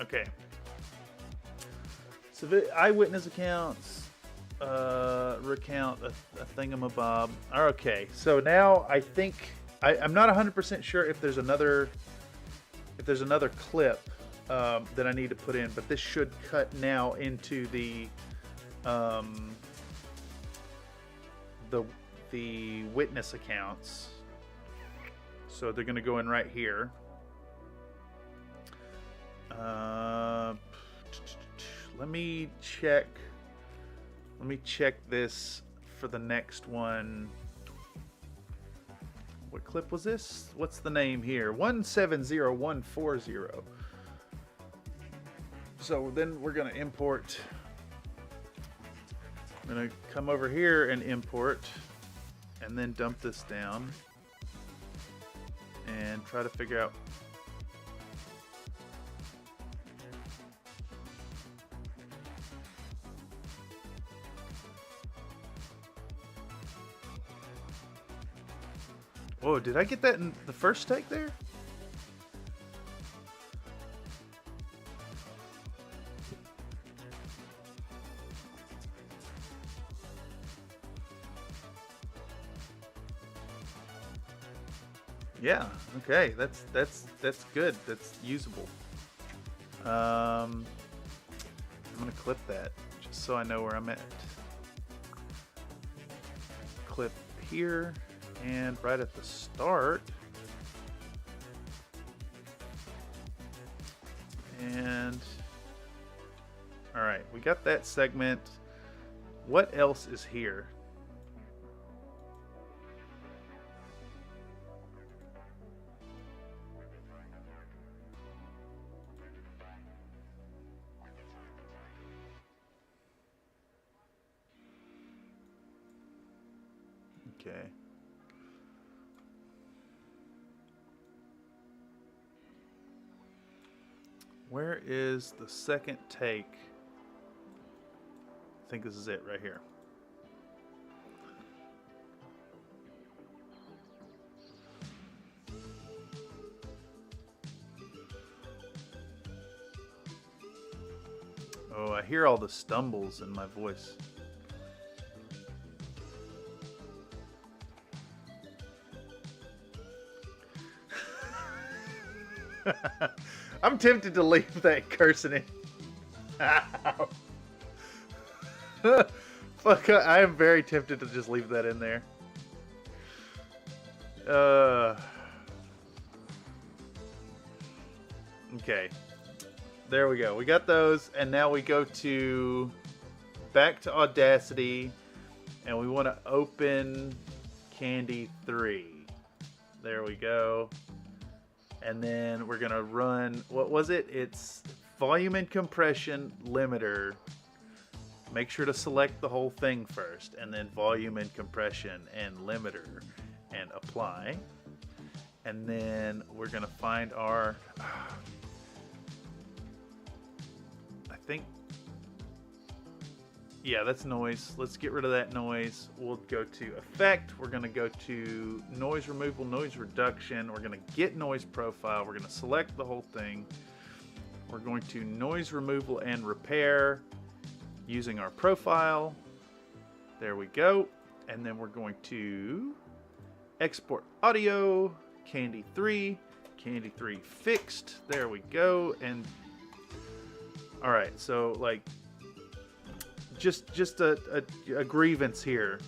Okay. So eyewitness accounts, recount a thingamabob. Okay, so now I think I'm not 100% sure if there's another clip that I need to put in, but this should cut now into the witness accounts. So they're going to go in right here. Let me check this for the next one. What clip was this? What's the name here? 170140. So then we're going to import. I'm going to come over here and import, and then dump this down and try to figure out. Whoa, did I get that in the first take there? Yeah, okay, that's good. That's usable. I'm gonna clip that just so I know where I'm at. Clip here. And right at the start, and all right, we got that segment. What else is here? Okay. Where is the second take? I think this is it right here. Oh, I hear all the stumbles in my voice. I'm tempted to leave that cursing in. Fuck, I am very tempted to just leave that in there. Okay. There we go. We got those, and now we go to back to Audacity, and we want to open Candy 3. There we go. And then we're going to run, what was it? It's volume and compression limiter. Make sure to select the whole thing first, and then volume and compression and limiter, and apply. And then we're going to find our, I think, yeah, that's noise. Let's get rid of that noise. We'll go to effect. We're going to go to noise removal, noise reduction. We're going to get noise profile. We're going to select the whole thing. We're going to noise removal and repair using our profile. There we go. And then we're going to export audio, Candy 3 fixed. There we go. And all right, so like just a grievance here.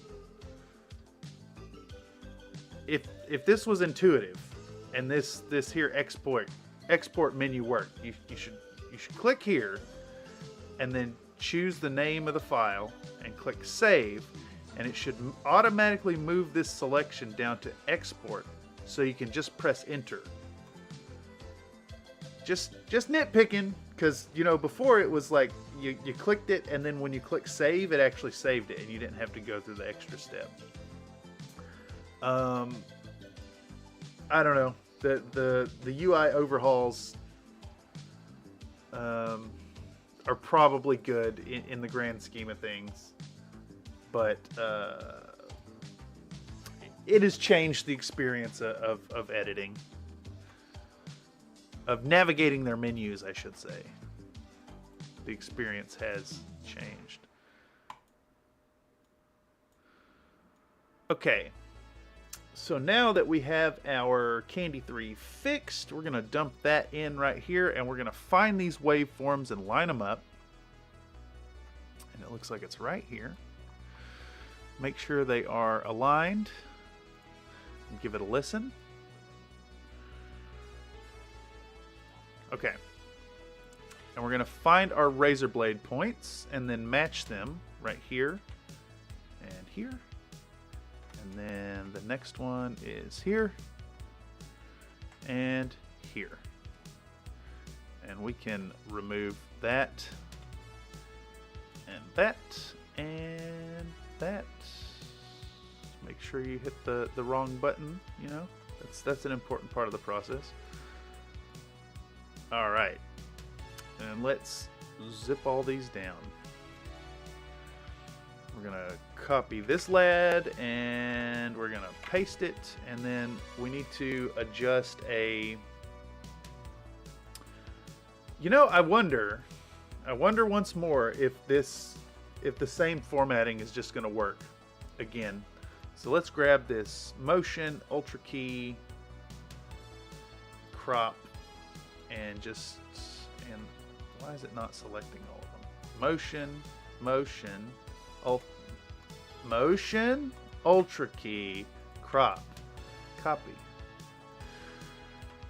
If this was intuitive and this here export menu worked, you should click here and then choose the name of the file and click save, and it should automatically move this selection down to export, so you can just press enter. Just nitpicking, because you know before it was like you clicked it, and then when you click save, it actually saved it, and you didn't have to go through the extra step. I don't know, the UI overhauls are probably good in the grand scheme of things, but it has changed the experience of editing, of navigating their menus, I should say. The experience has changed. Okay, so now that we have our Candy 3 fixed, we're going to dump that in right here, and we're going to find these waveforms and line them up. And it looks like it's right here. Make sure they are aligned and give it a listen. Okay. And we're going to find our razor blade points and then match them right here and here And then the next one is here and here. And we can remove that and that and that. Make sure you hit the wrong button, you know. That's an important part of the process. All right. And let's zip all these down. We're gonna copy this lad and we're gonna paste it, and then we need to adjust a, you know, I wonder once more if the same formatting is just gonna work again. So let's grab this motion, ultra key, crop, and why is it not selecting all of them? Motion, ultra key, crop, copy.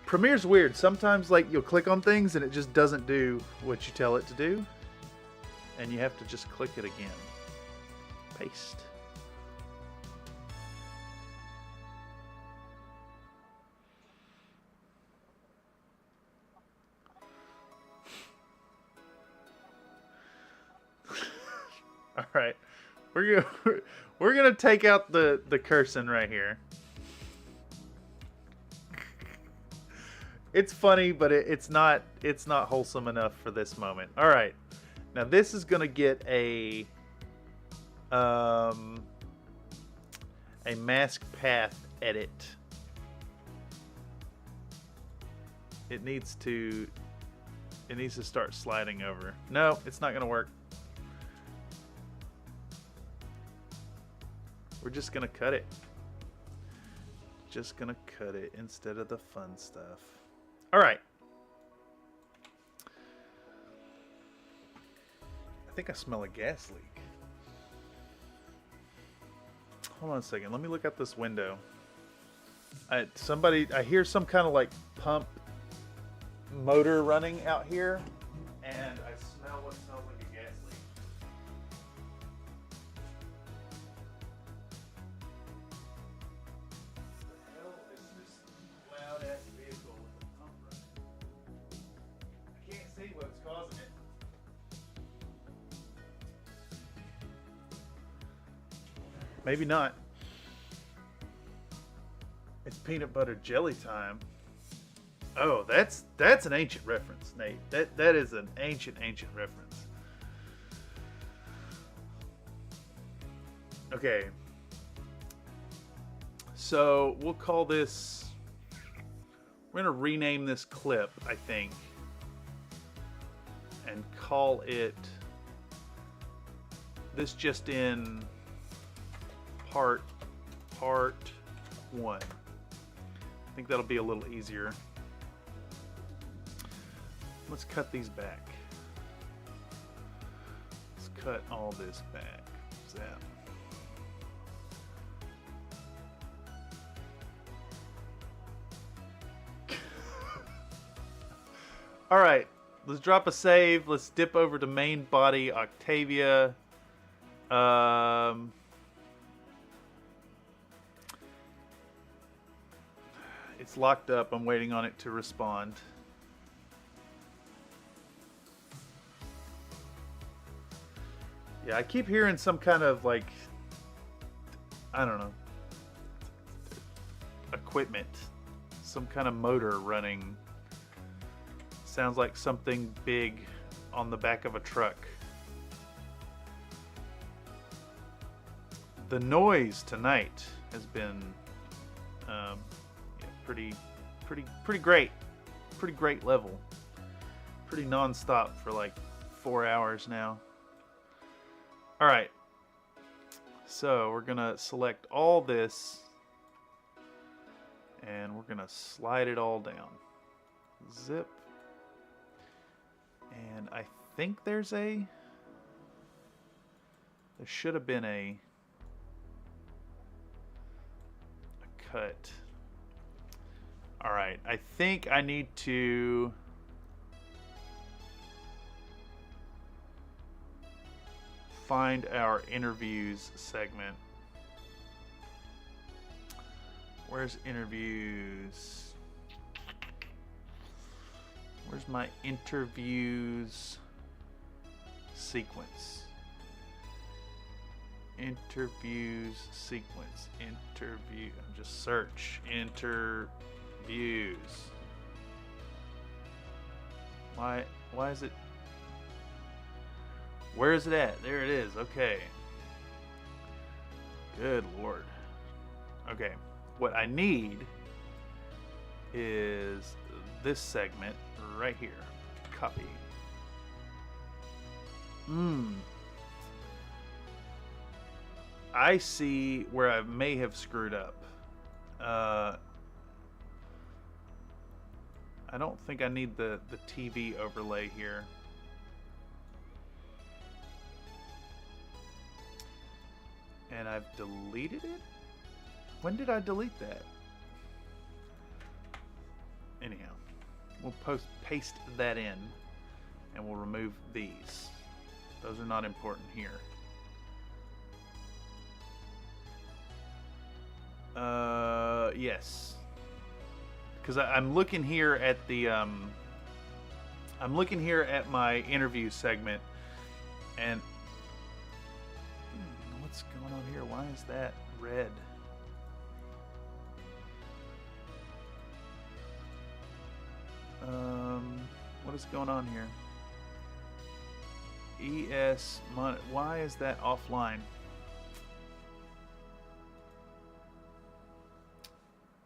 Premiere's weird. Sometimes like you'll click on things and it just doesn't do what you tell it to do. And you have to just click it again. Paste. All right, we're gonna take out the cursing right here. It's funny, but it's not wholesome enough for this moment. All right, now this is gonna get a mask path edit. It needs to start sliding over. No, it's not gonna work. We're just gonna cut it. Just gonna cut it instead of the fun stuff. All right. I think I smell a gas leak. Hold on a second. Let me look out this window. I hear some kind of like pump motor running out here, and I smell what smells like a gas leak. What's causing it. Maybe not. It's peanut butter jelly time. Oh, that's an ancient reference, Nate. That is an ancient reference. Okay. So we'll call this, we're gonna rename this clip, I think, and call it this just in part 1. I think that'll be a little easier. Let's cut these back. Let's cut all this back. What's that? All right. Let's drop a save. Let's dip over to main body, Oktavia. It's locked up. I'm waiting on it to respond. Yeah, I keep hearing some kind of like, I don't know, equipment. Some kind of motor running. Sounds like something big on the back of a truck. The noise tonight has been pretty great. Pretty great level. Pretty non-stop for like 4 hours now. All right. So we're gonna select all this and we're gonna slide it all down. Zip. And I think there should have been a cut. All right, I think I need to find our interviews segment. Where's interviews? Where's my interviews sequence? Interviews sequence. Interview. Just search. Interviews. Why is it? Where is it at? There it is. Okay. Good Lord. Okay. What I need is this segment right here. Copy. I see where I may have screwed up. I don't think I need the TV overlay here. And I've deleted it? When did I delete that? Anyhow, we'll paste that in and we'll remove these. Those are not important here. Yes. Because I'm looking here at the I'm looking here at my interview segment, and what's going on here? Why is that red? What is going on here? Why is that offline?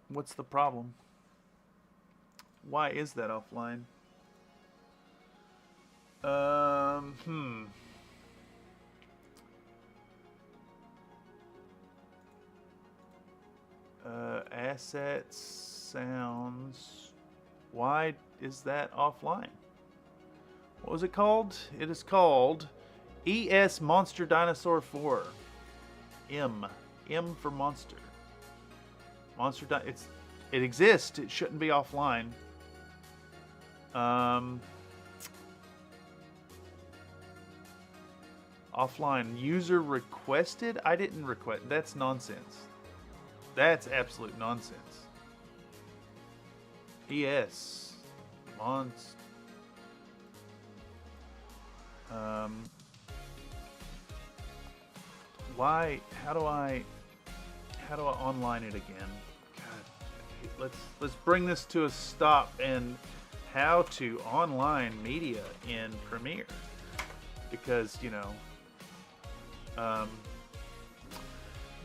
What's the problem? Why is that offline? Assets, sounds. Why is that offline? What was it called? It is called ES Monster Dinosaur 4. M for monster. It exists. It shouldn't be offline. Offline. User requested? I didn't request. That's nonsense. That's absolute nonsense. ES. Monster. Why? How do I online it again? God, let's bring this to a stop. And how to online media in Premiere, because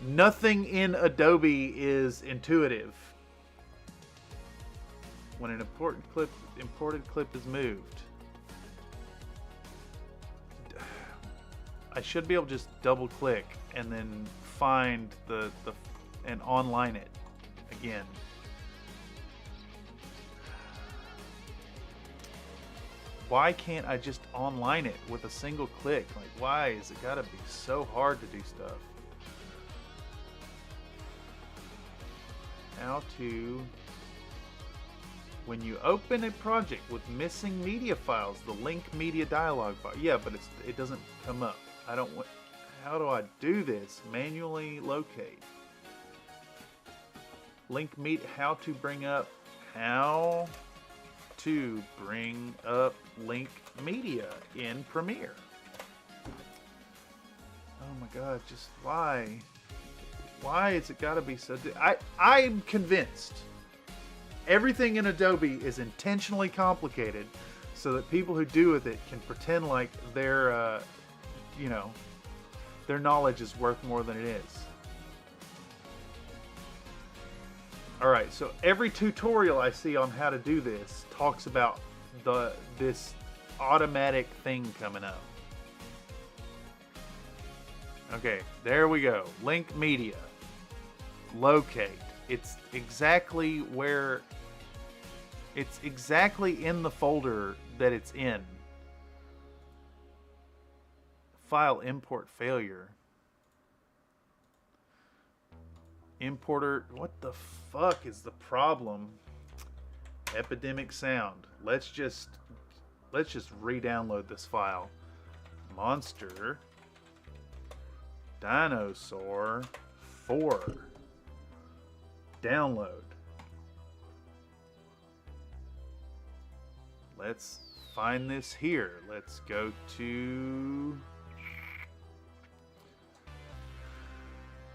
nothing in Adobe is intuitive. When an imported clip is moved, I should be able to just double click and then find and online it again. Why can't I just online it with a single click? Like, why is it gotta be so hard to do stuff? How to... When you open a project with missing media files, the link media dialog bar. Yeah, but it doesn't come up. I don't want... How do I do this? Manually locate. Link media... How to bring up link media in Premiere. Oh my god, just why? Why has it gotta be so... I'm convinced everything in Adobe is intentionally complicated so that people who do with it can pretend like their knowledge is worth more than it is. Alright, so every tutorial I see on how to do this talks about this automatic thing coming up. Okay, there we go. Link media. Locate. It's exactly where... It's exactly in the folder that it's in. File import failure. Importer... What the fuck is the problem? Epidemic sound. Let's just re-download this file. Monster Dinosaur 4. download. Let's find this here. Let's go to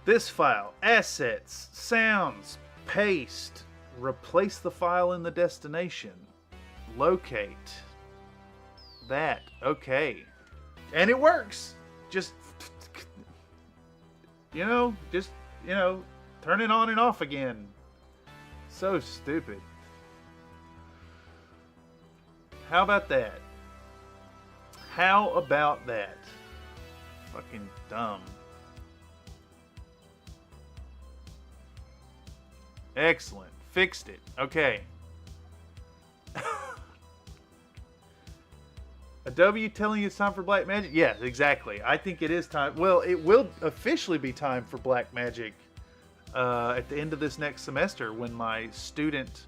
this file, assets, sounds, paste, replace the file in the destination, locate that. Okay. And it works. Just turn it on and off again. So stupid. How about that? How about that? Fucking dumb. Excellent. Fixed it. Okay. Adobe telling you it's time for Black Magic? Yes, exactly. I think it is time. Well, it will officially be time for Black Magic at the end of this next semester when my student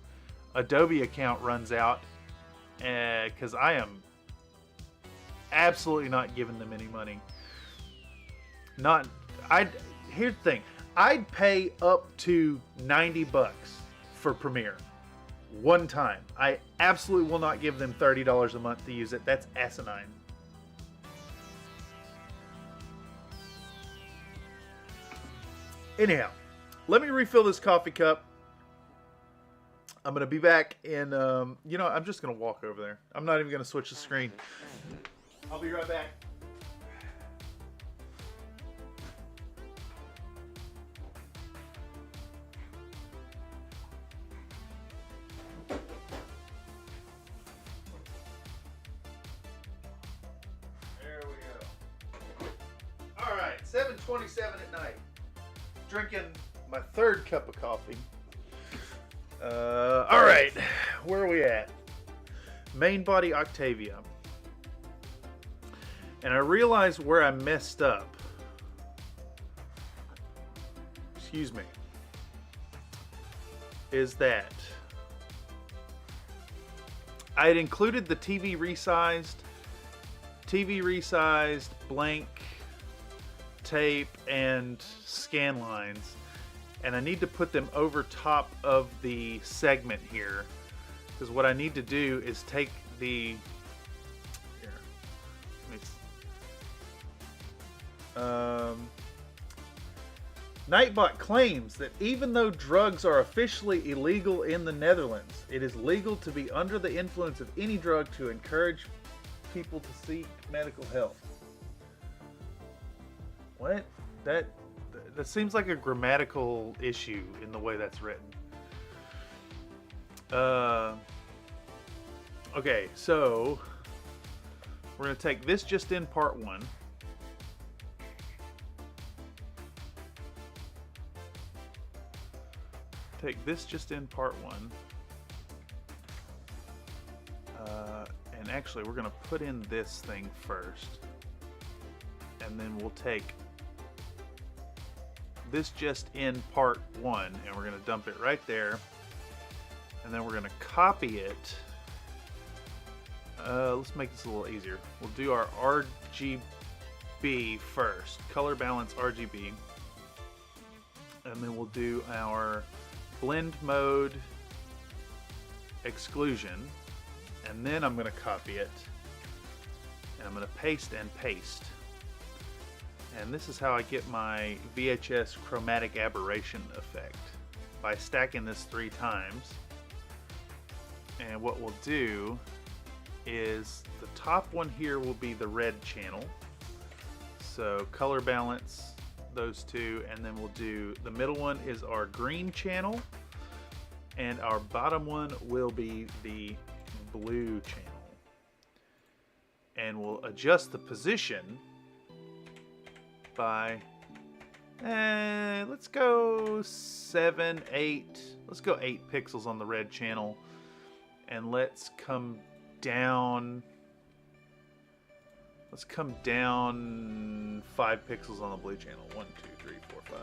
Adobe account runs out, because I am absolutely not giving them any money. Here's the thing. I'd pay up to $90 for Premiere. One time. I absolutely will not give them $30 a month to use it. That's asinine. Anyhow, let me refill this coffee cup. I'm going to be back in, I'm just going to walk over there. I'm not even going to switch the screen. I'll be right back. There we go. All right, 7:27 at night. Drinking my third cup of coffee. All right, where are we at? Main body Oktavia. And I realized where I messed up. Excuse me. Is that I had included the TV resized, blank tape, and scan lines. And I need to put them over top of the segment here, because what I need to do is take the Nightbot claims that even though drugs are officially illegal in the Netherlands, it is legal to be under the influence of any drug to encourage people to seek medical help. What? That seems like a grammatical issue in the way that's written. Okay, so we're going to take this just in part 1. Take this just in part 1. And actually, we're going to put in this thing first. And then we'll take this just in part 1, and we're going to dump it right there. And then we're going to copy it. Let's make this a little easier. We'll do our RGB first. Color balance RGB. And then we'll do our blend mode exclusion. And then I'm going to copy it. And I'm going to paste and paste. And this is how I get my VHS chromatic aberration effect, by stacking this 3 times. And what we'll do is the top one here will be the red channel. So color balance those 2, and then we'll do the middle one is our green channel, and our bottom one will be the blue channel. And we'll adjust the position by let's go 7, 8. Let's go 8 pixels on the red channel, and let's come down. Let's come down 5 pixels on the blue channel. 1, 2, 3, 4, 5.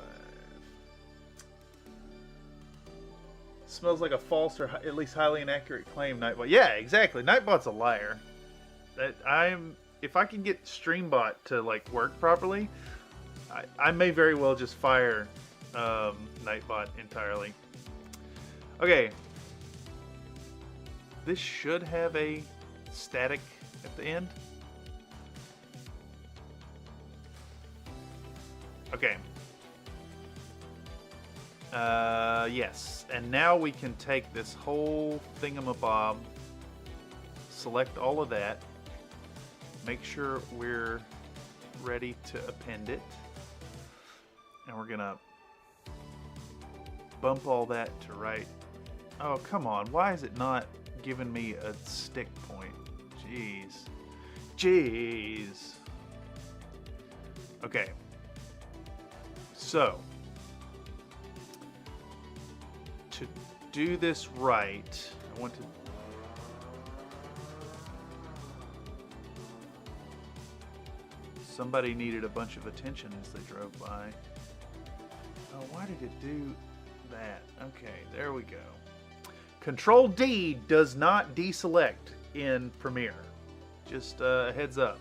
Smells like a false or at least highly inaccurate claim, Nightbot. Yeah, exactly. Nightbot's a liar. If I can get Streambot to like work properly, I may very well just fire Nightbot entirely. Okay. This should have a static at the end. Okay. Yes. And now we can take this whole thingamabob, select all of that, make sure we're ready to append it. And we're gonna bump all that to right. Oh, come on. Why is it not giving me a stick point? Jeez. Jeez. Okay. So, to do this right, I want to... Somebody needed a bunch of attention as they drove by. Oh, why did it do that? Okay, there we go. Control D does not deselect in Premiere. Just a heads up.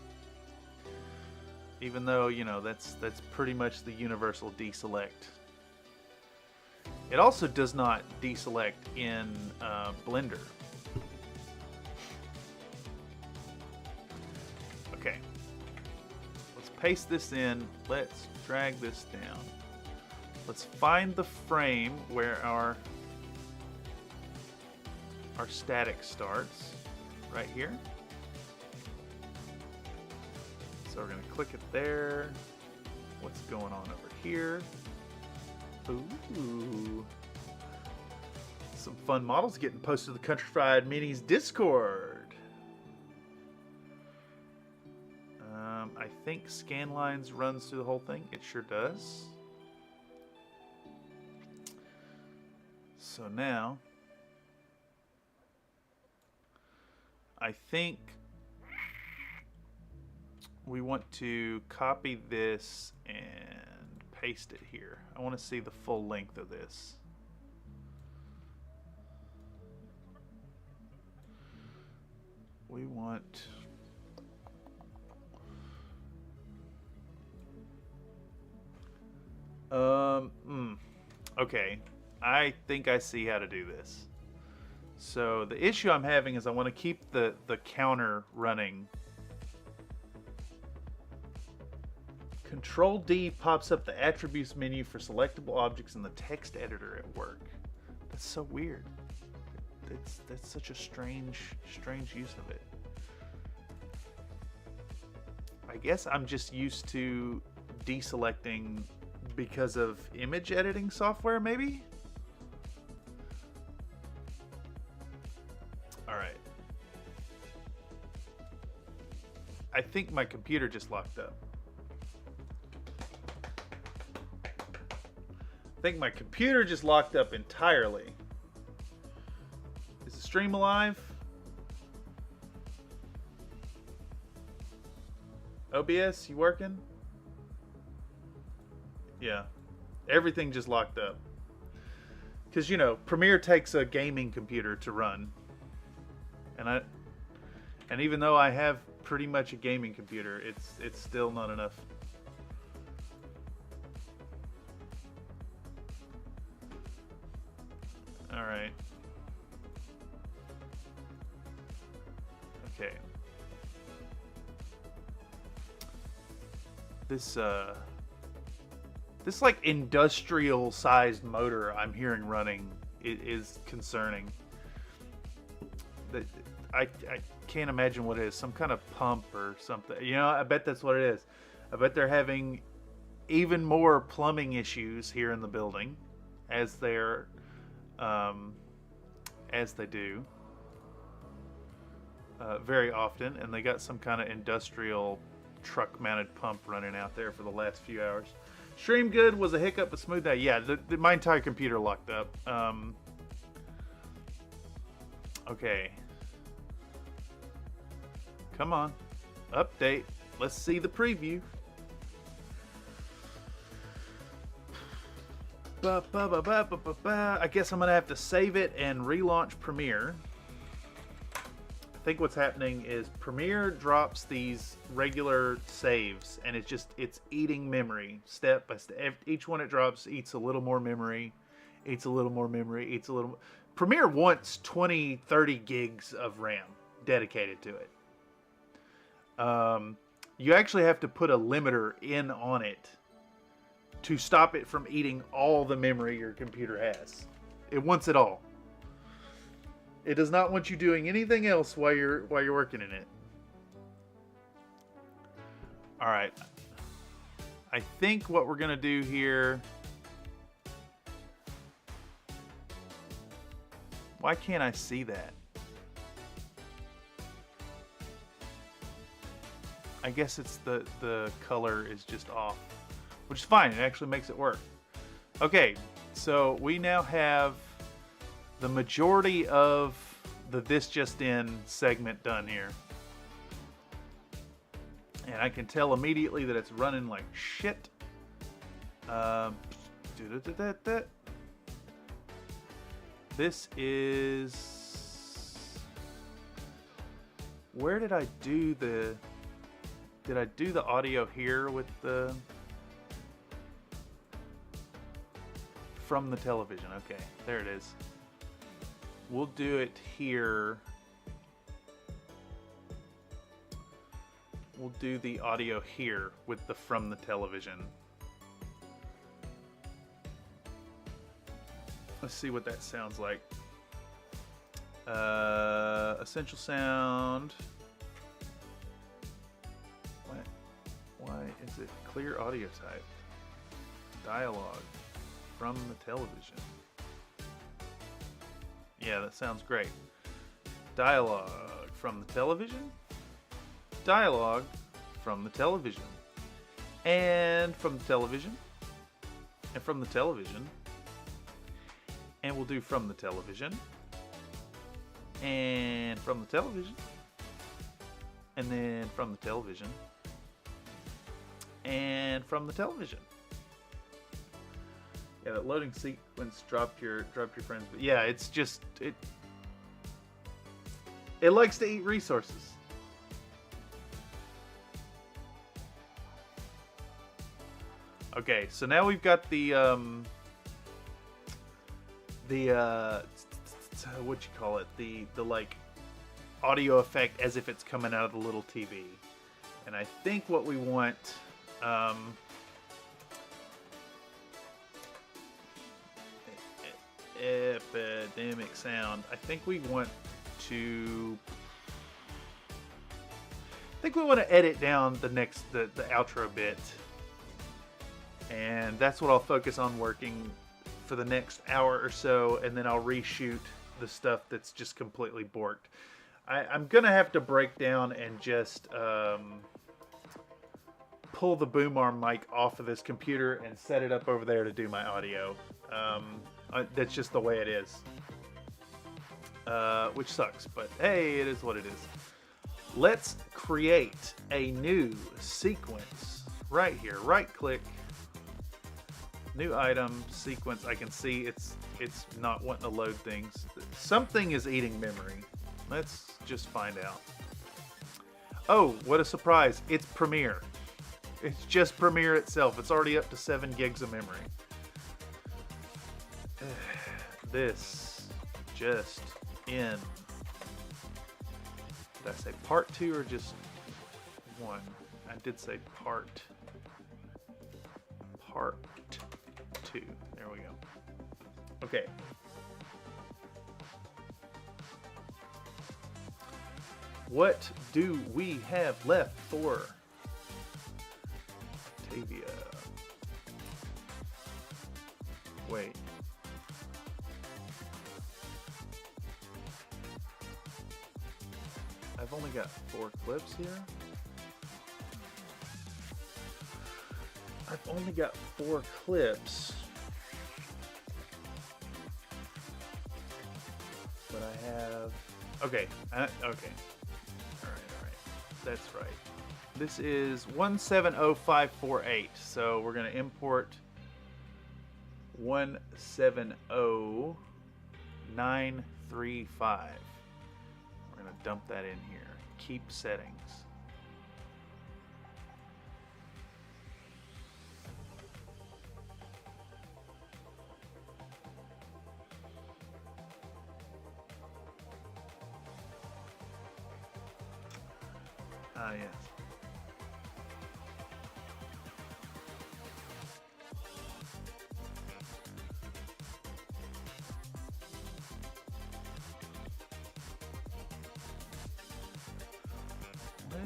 Even though, you know, that's pretty much the universal deselect. It also does not deselect in Blender. Okay. Let's paste this in. Let's drag this down. Let's find the frame where our static starts. Right here. So we're going to click it there. What's going on over here? Ooh. Some fun models getting posted to the Countrified Minis Discord. I think Scanlines runs through the whole thing. It sure does. So now, I think we want to copy this and paste it here. I want to see the full length of this. We want... Okay, I think I see how to do this. So the issue I'm having is I want to keep the counter running. Control D pops up the attributes menu for selectable objects in the text editor at work. That's so weird. That's such a strange use of it. I guess I'm just used to deselecting because of image editing software, maybe? Alright. I think my computer just locked up. I think my computer just locked up entirely. Is the stream alive? OBS, you working? Yeah. Everything just locked up. Because, you know, Premiere takes a gaming computer to run. And even though I have pretty much a gaming computer, it's still not enough. All right. Okay. This like industrial sized motor I'm hearing running is concerning. I can't imagine what it is. Some kind of pump or something. You know, I bet that's what it is. I bet they're having even more plumbing issues here in the building as they do very often, and they got some kind of industrial truck mounted pump running out there for the last few hours. Stream good, was a hiccup but smooth out. Yeah, my entire computer locked up. Okay. Come on. Update. Let's see the preview. I guess I'm going to have to save it and relaunch Premiere. I think what's happening is Premiere drops these regular saves, and it's eating memory step by step. Each one it drops eats a little more memory, eats a little more memory, eats a little more. Premiere wants 20, 30 gigs of RAM dedicated to it. You actually have to put a limiter in on it to stop it from eating all the memory your computer has. It wants it all. It does not want you doing anything else while you're working in it. All right. I think what we're gonna do here. Why can't I see that? I guess it's the color is just off, which is fine. It actually makes it work. Okay, so we now have the majority of the This Just In segment done here. And I can tell immediately that it's running like shit. This is... Where did I do the... Did I do the audio here with the... From the television. Okay, there it is. We'll do it here. We'll do the audio here with the from the television. Let's see what that sounds like. Essential sound. Why is it clear audio type? Dialogue from the television. Yeah, that sounds great. Dialogue from the television. Dialogue from the television. And from the television. And from the television. And we'll do from the television. And from the television. And then from the television. And from the television. Yeah, that loading sequence dropped your friends. But yeah, it's just it likes to eat resources. Okay, so now we've got the what you call it, the like audio effect as if it's coming out of the little TV. And I think what we want epidemic sound. I think we want to edit down the outro bit. And that's what I'll focus on working for the next hour or so, and then I'll reshoot the stuff that's just completely borked. I'm gonna have to break down and just pull the boom arm mic off of this computer and set it up over there to do my audio. That's just the way it is. Which sucks, but hey, it is what it is. Let's create a new sequence right here. Right click. New item, sequence. I can see it's not wanting to load things. Something is eating memory. Let's just find out. Oh, what a surprise. It's Premiere. It's just Premiere itself. It's already up to 7 gigs of memory. This just in. Did I say part 2 or just 1? I did say part 2. There we go. Okay. What do we have left for Oktavia? Wait. I've only got 4 clips here. I've only got 4 clips. But I have... Okay. Okay. Alright. That's right. This is 170548. So we're going to import 170935. We're going to dump that in here. Keep settings. Ah, yes. What?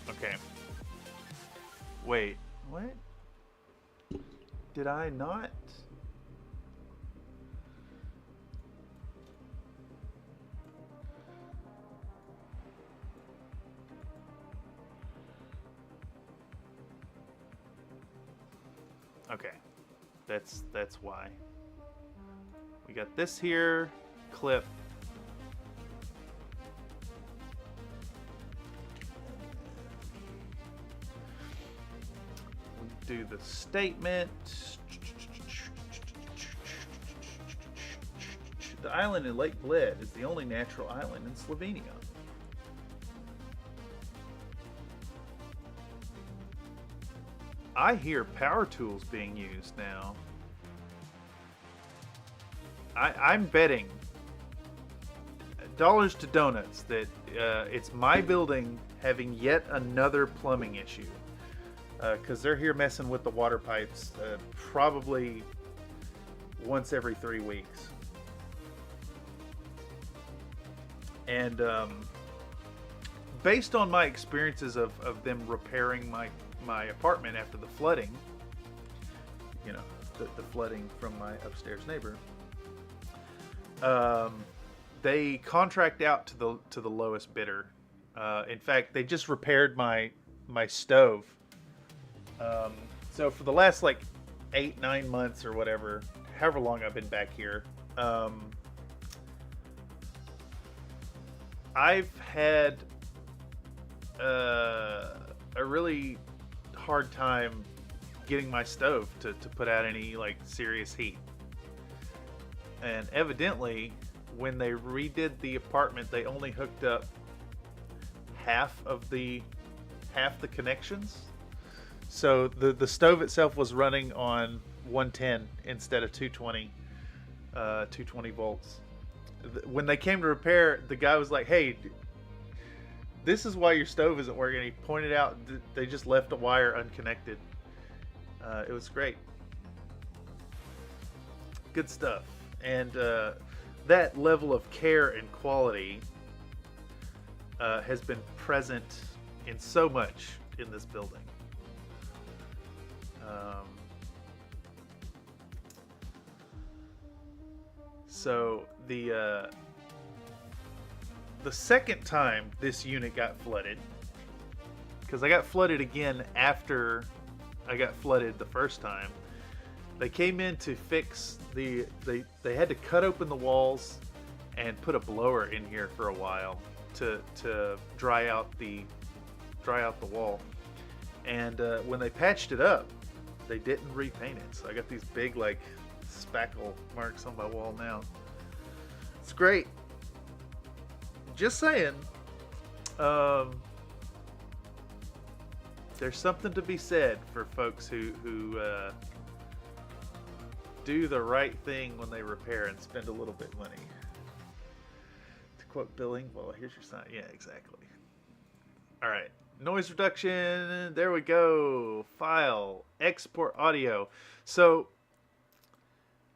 Okay. Wait, what? Did I not? Okay. That's why. We got this here, clip. Do the statement. The island in Lake Bled is the only natural island in Slovenia. I hear power tools being used now. I'm betting dollars to donuts that it's my building having yet another plumbing issue. Because they're here messing with the water pipes probably once every 3 weeks. And based on my experiences of them repairing my apartment after the flooding, you know, the flooding from my upstairs neighbor, they contract out to the lowest bidder. In fact, they just repaired my stove. So for the last like 8-9 months or whatever, however long I've been back here, I've had a really hard time getting my stove to put out any like serious heat. And evidently, when they redid the apartment, they only hooked up half the connections. So the stove itself was running on 110 instead of 220 volts. When they came to repair, the guy was like, "Hey, this is why your stove isn't working." He pointed out they just left a wire unconnected. It was great. Good stuff. And that level of care and quality has been present in so much in this building. So the second time this unit got flooded, because I got flooded again after I got flooded the first time, they came in to fix they had to cut open the walls and put a blower in here for a while to dry out the wall. And when they patched it up, they didn't repaint it. So I got these big like spackle marks on my wall now. It's great. Just saying. There's something to be said for folks who do the right thing when they repair and spend a little bit of money. To quote Billing, well, here's your sign. Yeah, exactly. All right. Noise reduction. There we go. File. Export audio. So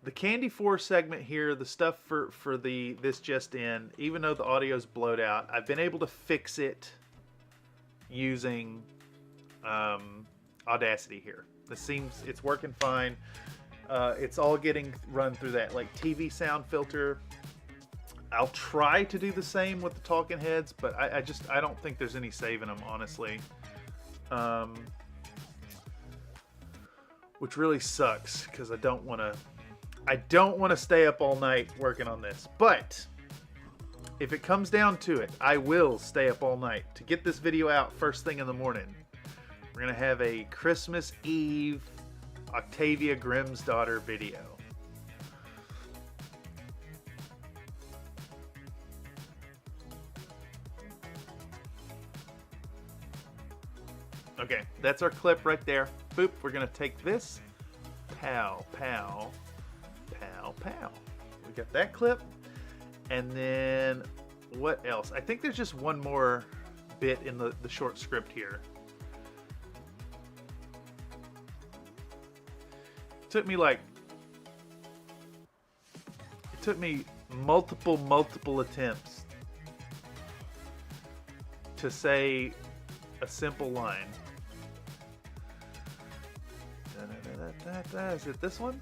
the Candy 4 segment here, the stuff for this just in, even though the audio's blowed out, I've been able to fix it using Audacity here. It's working fine. It's all getting run through that like TV sound filter. I'll try to do the same with the talking heads, but I don't think there's any saving them, honestly. Which really sucks because I don't want to stay up all night working on this. But if it comes down to it, I will stay up all night to get this video out first thing in the morning. We're gonna have a Christmas Eve Oktavia Grimsdottir video. Okay, that's our clip right there. Boop, we're gonna take this. Pow, pow, pow, pow. We got that clip. And then what else? I think there's just one more bit in the short script here. It took me multiple attempts to say a simple line. Is it this one?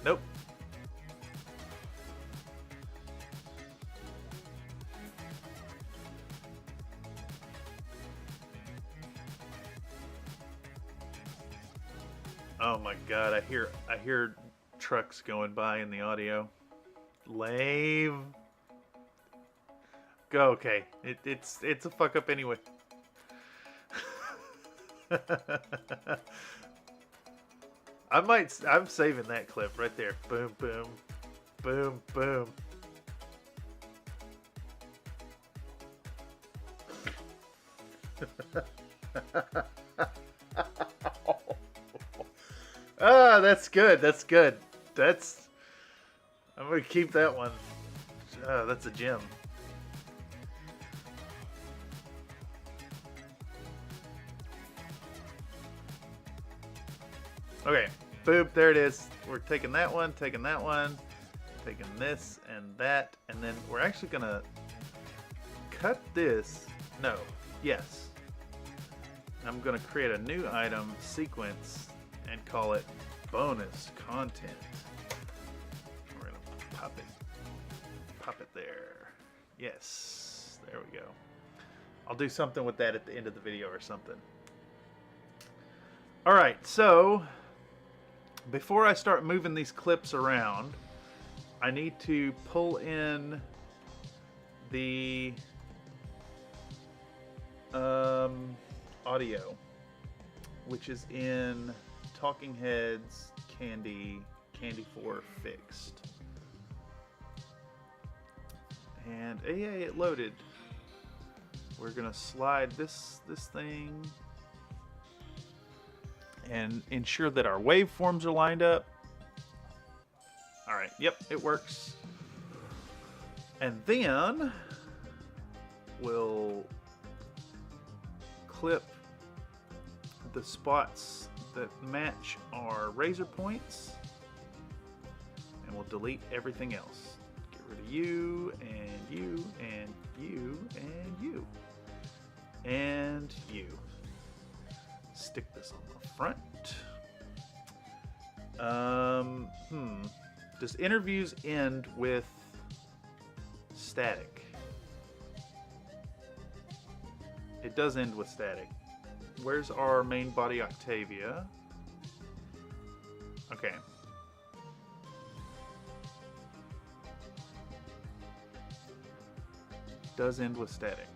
Nope. Oh my god, I hear trucks going by in the audio. Lame. Go, okay. It's a fuck up anyway. I'm saving that clip right there. Boom, boom, boom, boom. Ah, that's good. That's good. I'm gonna keep that one. That's a gem. Okay, boop, there it is. We're taking that one, taking this and that, and then we're actually gonna cut this. No, yes. I'm gonna create a new item sequence and call it bonus content. We're gonna pop it there. Yes, there we go. I'll do something with that at the end of the video or something. All right, so before I start moving these clips around, I need to pull in the audio, which is in Talking Heads Candy 4 Fixed. And yeah, it loaded. We're gonna slide this thing and ensure that our waveforms are lined up. All right, yep, it works. And then we'll clip the spots that match our razor points, and we'll delete everything else. Get rid of you, and you, and you, and you, and you. Stick this on the front. Does interviews end with static? It does end with static. Where's our main body, Oktavia? Okay. Does end with static,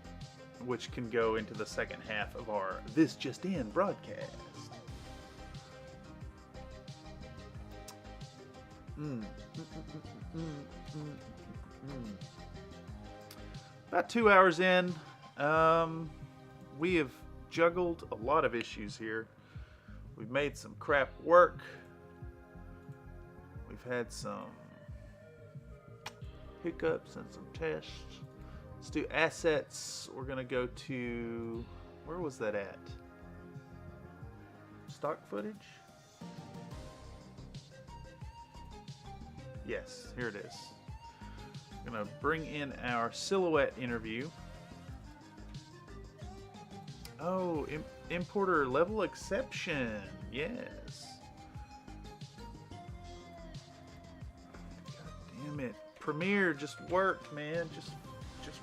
which can go into the second half of our This Just In broadcast. About 2 hours in, we have juggled a lot of issues here. We've made some crap work. We've had some hiccups and some tests. Let's do assets. We're gonna go to, where was that at? Stock footage? Yes, here it is. I'm gonna bring in our silhouette interview. Oh, importer level exception. Yes. God damn it. Premiere just worked, man. Just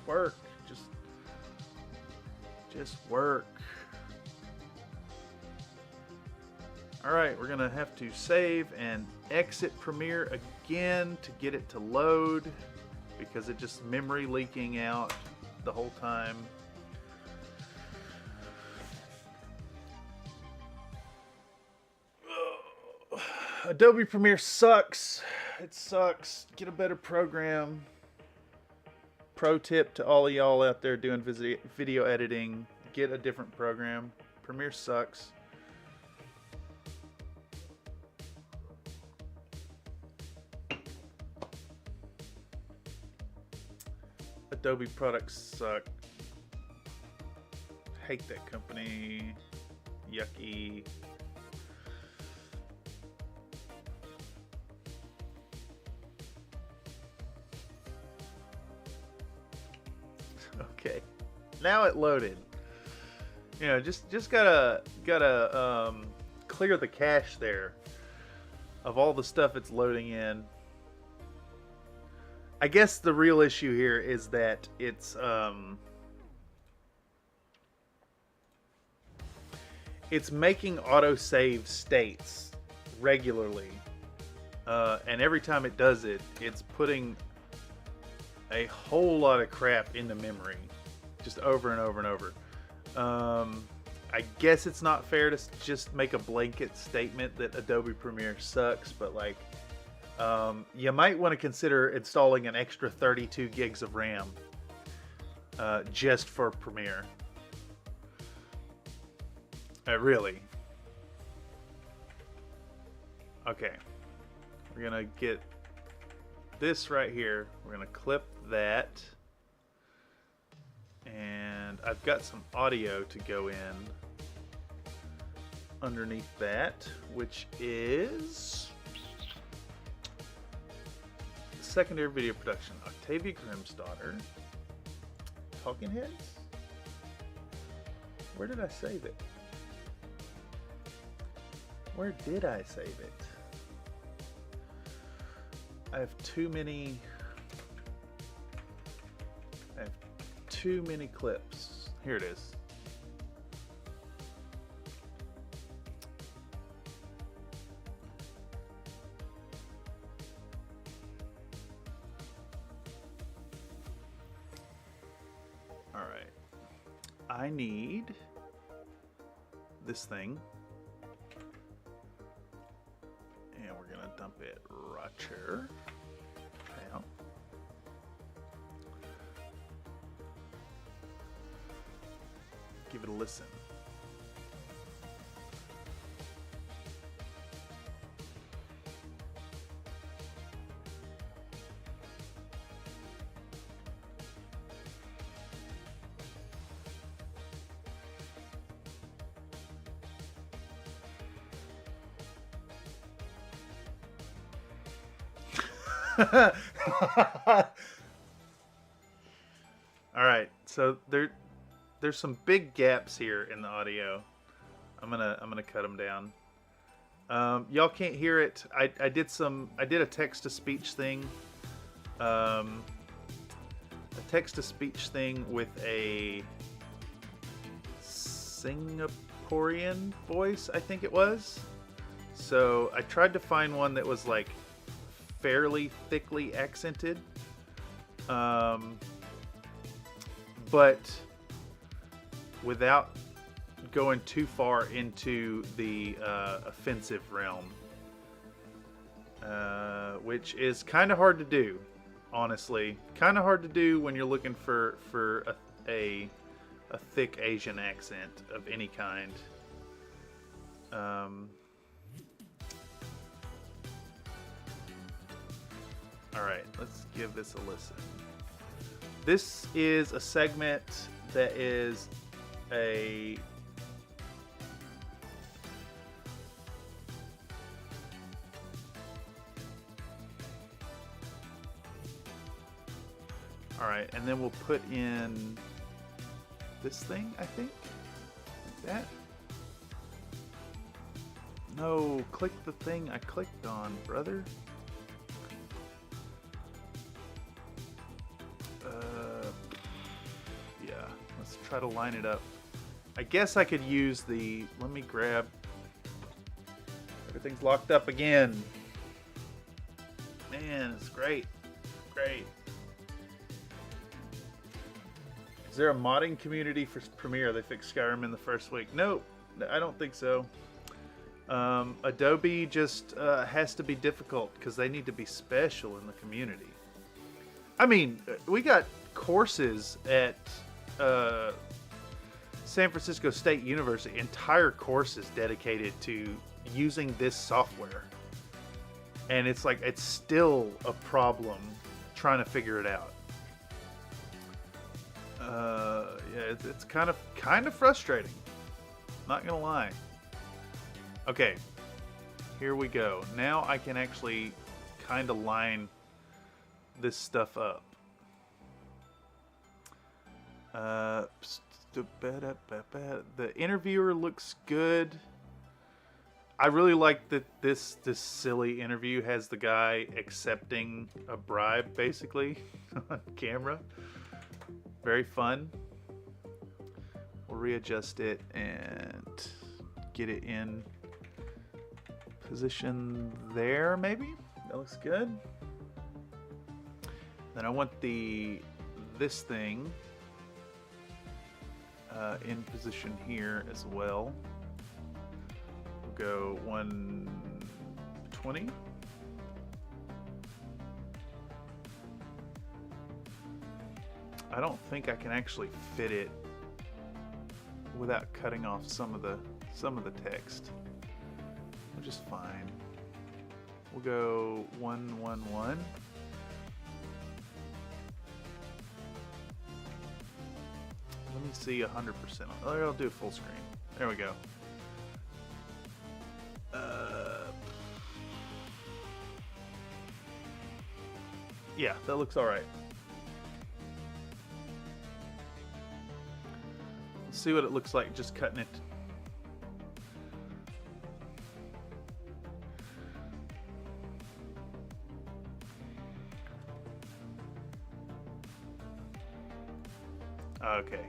work. Just work. All right, we're gonna have to save and exit Premiere again to get it to load because it just memory leaking out the whole time. Adobe Premiere sucks. It sucks. Get a better program. pro tip to all of y'all out there doing video editing: get a different program. Premiere sucks. Adobe products suck. Hate that company. Yucky. Okay, now it loaded. You know, just gotta clear the cache there of all the stuff it's loading in. I guess the real issue here is that it's making autosave states regularly, and every time it does it, it's putting a whole lot of crap into memory, just over and over and over. I guess it's not fair to just make a blanket statement that Adobe Premiere sucks, but like, you might want to consider installing an extra 32 gigs of RAM just for Premiere. Really. Okay. We're gonna get this right here. We're gonna clip that. And I've got some audio to go in underneath that, which is secondary video production. Oktavia Grimsdottir. Talking Heads? Where did I save it? Where did I save it? I have too many clips. Here it is. All right. I need this thing. And we're gonna dump it right here. Down. Give it a listen. All right, so there's some big gaps here in the audio. I'm gonna cut them down. Y'all can't hear it. I did a text to speech thing. A text to speech thing with a Singaporean voice, I think it was. So I tried to find one that was like fairly thickly accented, but without going too far into the offensive realm, which is kind of hard to do, honestly. Kind of hard to do when you're looking for a thick Asian accent of any kind. Alright, let's give this a listen. This is a segment that is a alright, and then we'll put in this thing, I think. Like that. No, click the thing I clicked on, brother. Yeah, let's try to line it up. I guess I could use the, let me grab, everything's locked up again. Man, it's great. Great. Is there a modding community for Premiere? They fixed Skyrim in the first week. Nope, I don't think so. Adobe just has to be difficult because they need to be special in the community. I mean, we got courses at San Francisco State University, entire courses dedicated to using this software. And it's like, it's still a problem trying to figure it out. Yeah, it's kind of frustrating. Not gonna lie. Okay, here we go. Now I can actually kind of line this stuff up. The interviewer looks good. I really like that this silly interview has the guy accepting a bribe, basically, on camera. Very fun. We'll readjust it and get it in position there, maybe. That looks good. Then I want this thing in position here as well. We'll go 120. I don't think I can actually fit it without cutting off some of the text, which is fine. We'll go 111. Let me see 100%. I'll do full screen. There we go. Yeah, that looks all right. Let's see what it looks like just cutting it. Okay.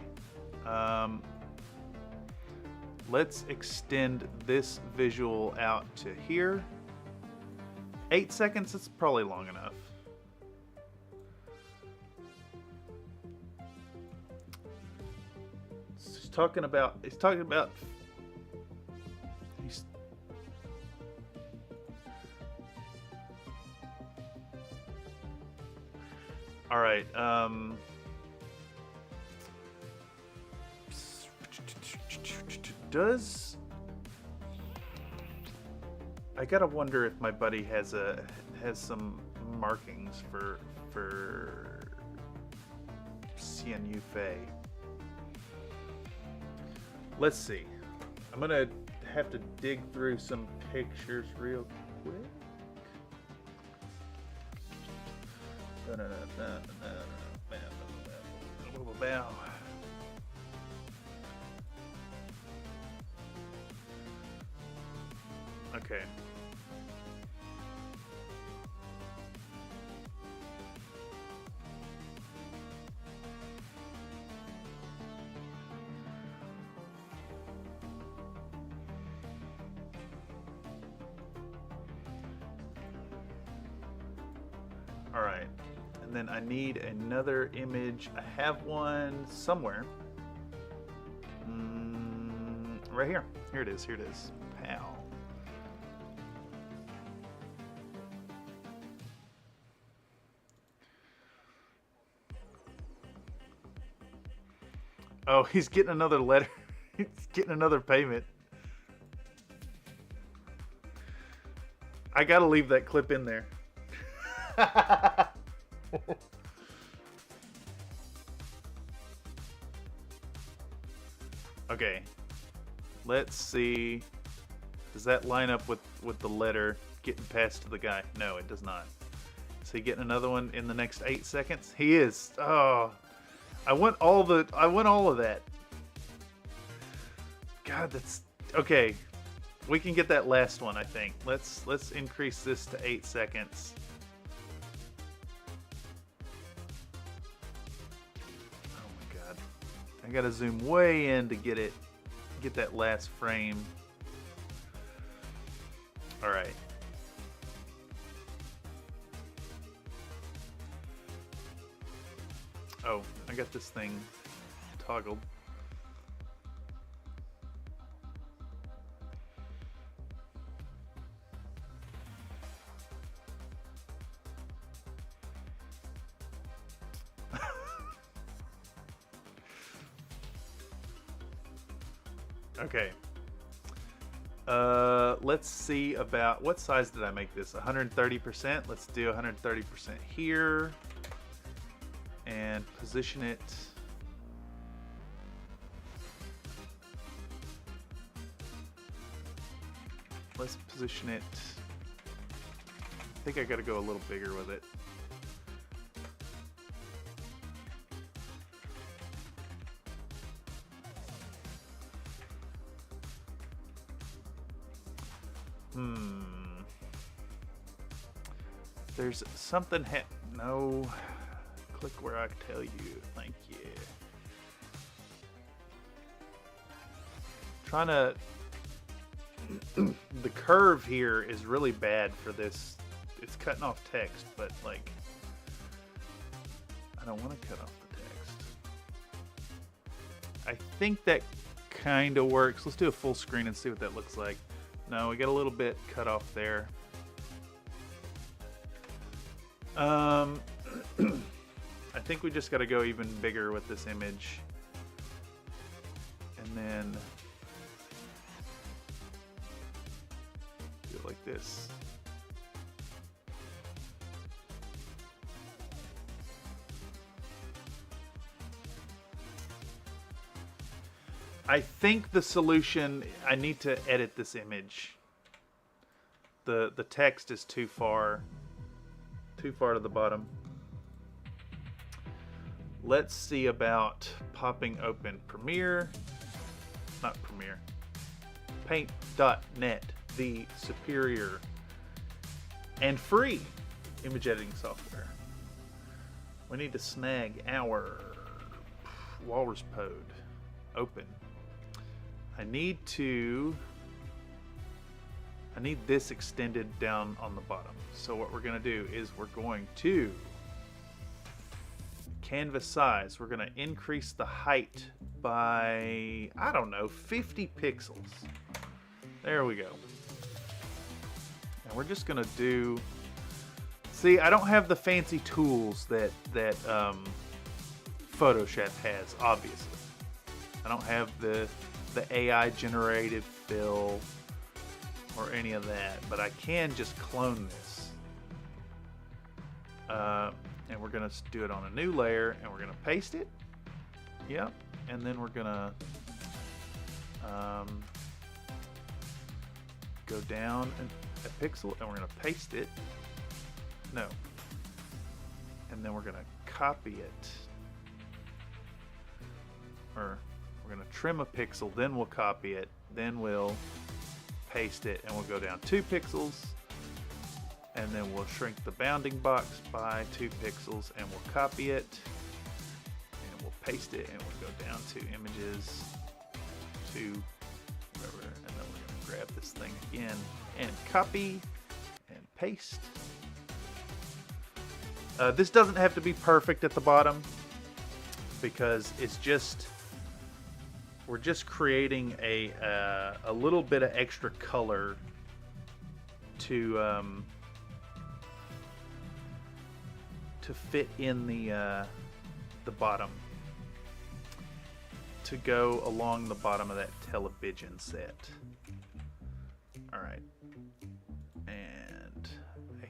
Let's extend this visual out to here. 8 seconds, it's probably long enough. He's talking about all right, I gotta wonder if my buddy has some markings for Cian Yufei. Let's see. I'm gonna have to dig through some pictures real quick. Okay. All right. And then I need another image. I have one somewhere. Right here. Here it is. Here it is. Pow. Oh, he's getting another letter. He's getting another payment. I gotta leave that clip in there. Okay. Let's see. Does that line up with the letter getting passed to the guy? No, it does not. Is he getting another one in the next 8 seconds? He is. Oh. I want all of that. God, that's okay. We can get that last one, I think. Let's increase this to 8 seconds. Oh my God. I gotta zoom way in to get that last frame. All right. Oh, I got this thing toggled. Okay. Let's see about what size did I make this? 130%. Let's do 130% here and position it. Let's position it. I think I got to go a little bigger with it. There's something no. Click where I tell you. Thank you. Trying to. The curve here is really bad for this. It's cutting off text, but like, I don't want to cut off the text. I think that kind of works. Let's do a full screen and see what that looks like. No, we got a little bit cut off there. I think we just got to go even bigger with this image. And then do it like this. I think the solution, I need to edit this image. The text is too far to the bottom. Let's see about popping open Paint.net, the superior and free image editing software. We need to snag our walrus pod open. I need this extended down on the bottom. So what we're going to do is we're going to canvas size. We're going to increase the height by, I don't know, 50 pixels. There we go. And we're just going to do, see, I don't have the fancy tools that Photoshop has, obviously. I don't have the AI generated fill or any of that, but I can just clone this. And we're gonna do it on a new layer, and we're gonna paste it. Yep. And then we're gonna go down a pixel, and we're gonna paste it. No. And then we're gonna copy it. Or we're gonna trim a pixel, then we'll copy it, then we'll paste it, and we'll go down 2 pixels, and then we'll shrink the bounding box by 2 pixels, and we'll copy it, and we'll paste it, and we'll go down to images, to whatever, and then we're going to grab this thing again and copy and paste. This doesn't have to be perfect at the bottom, because it's just, we're just creating a little bit of extra color to fit in the bottom, to go along the bottom of that television set. All right, and I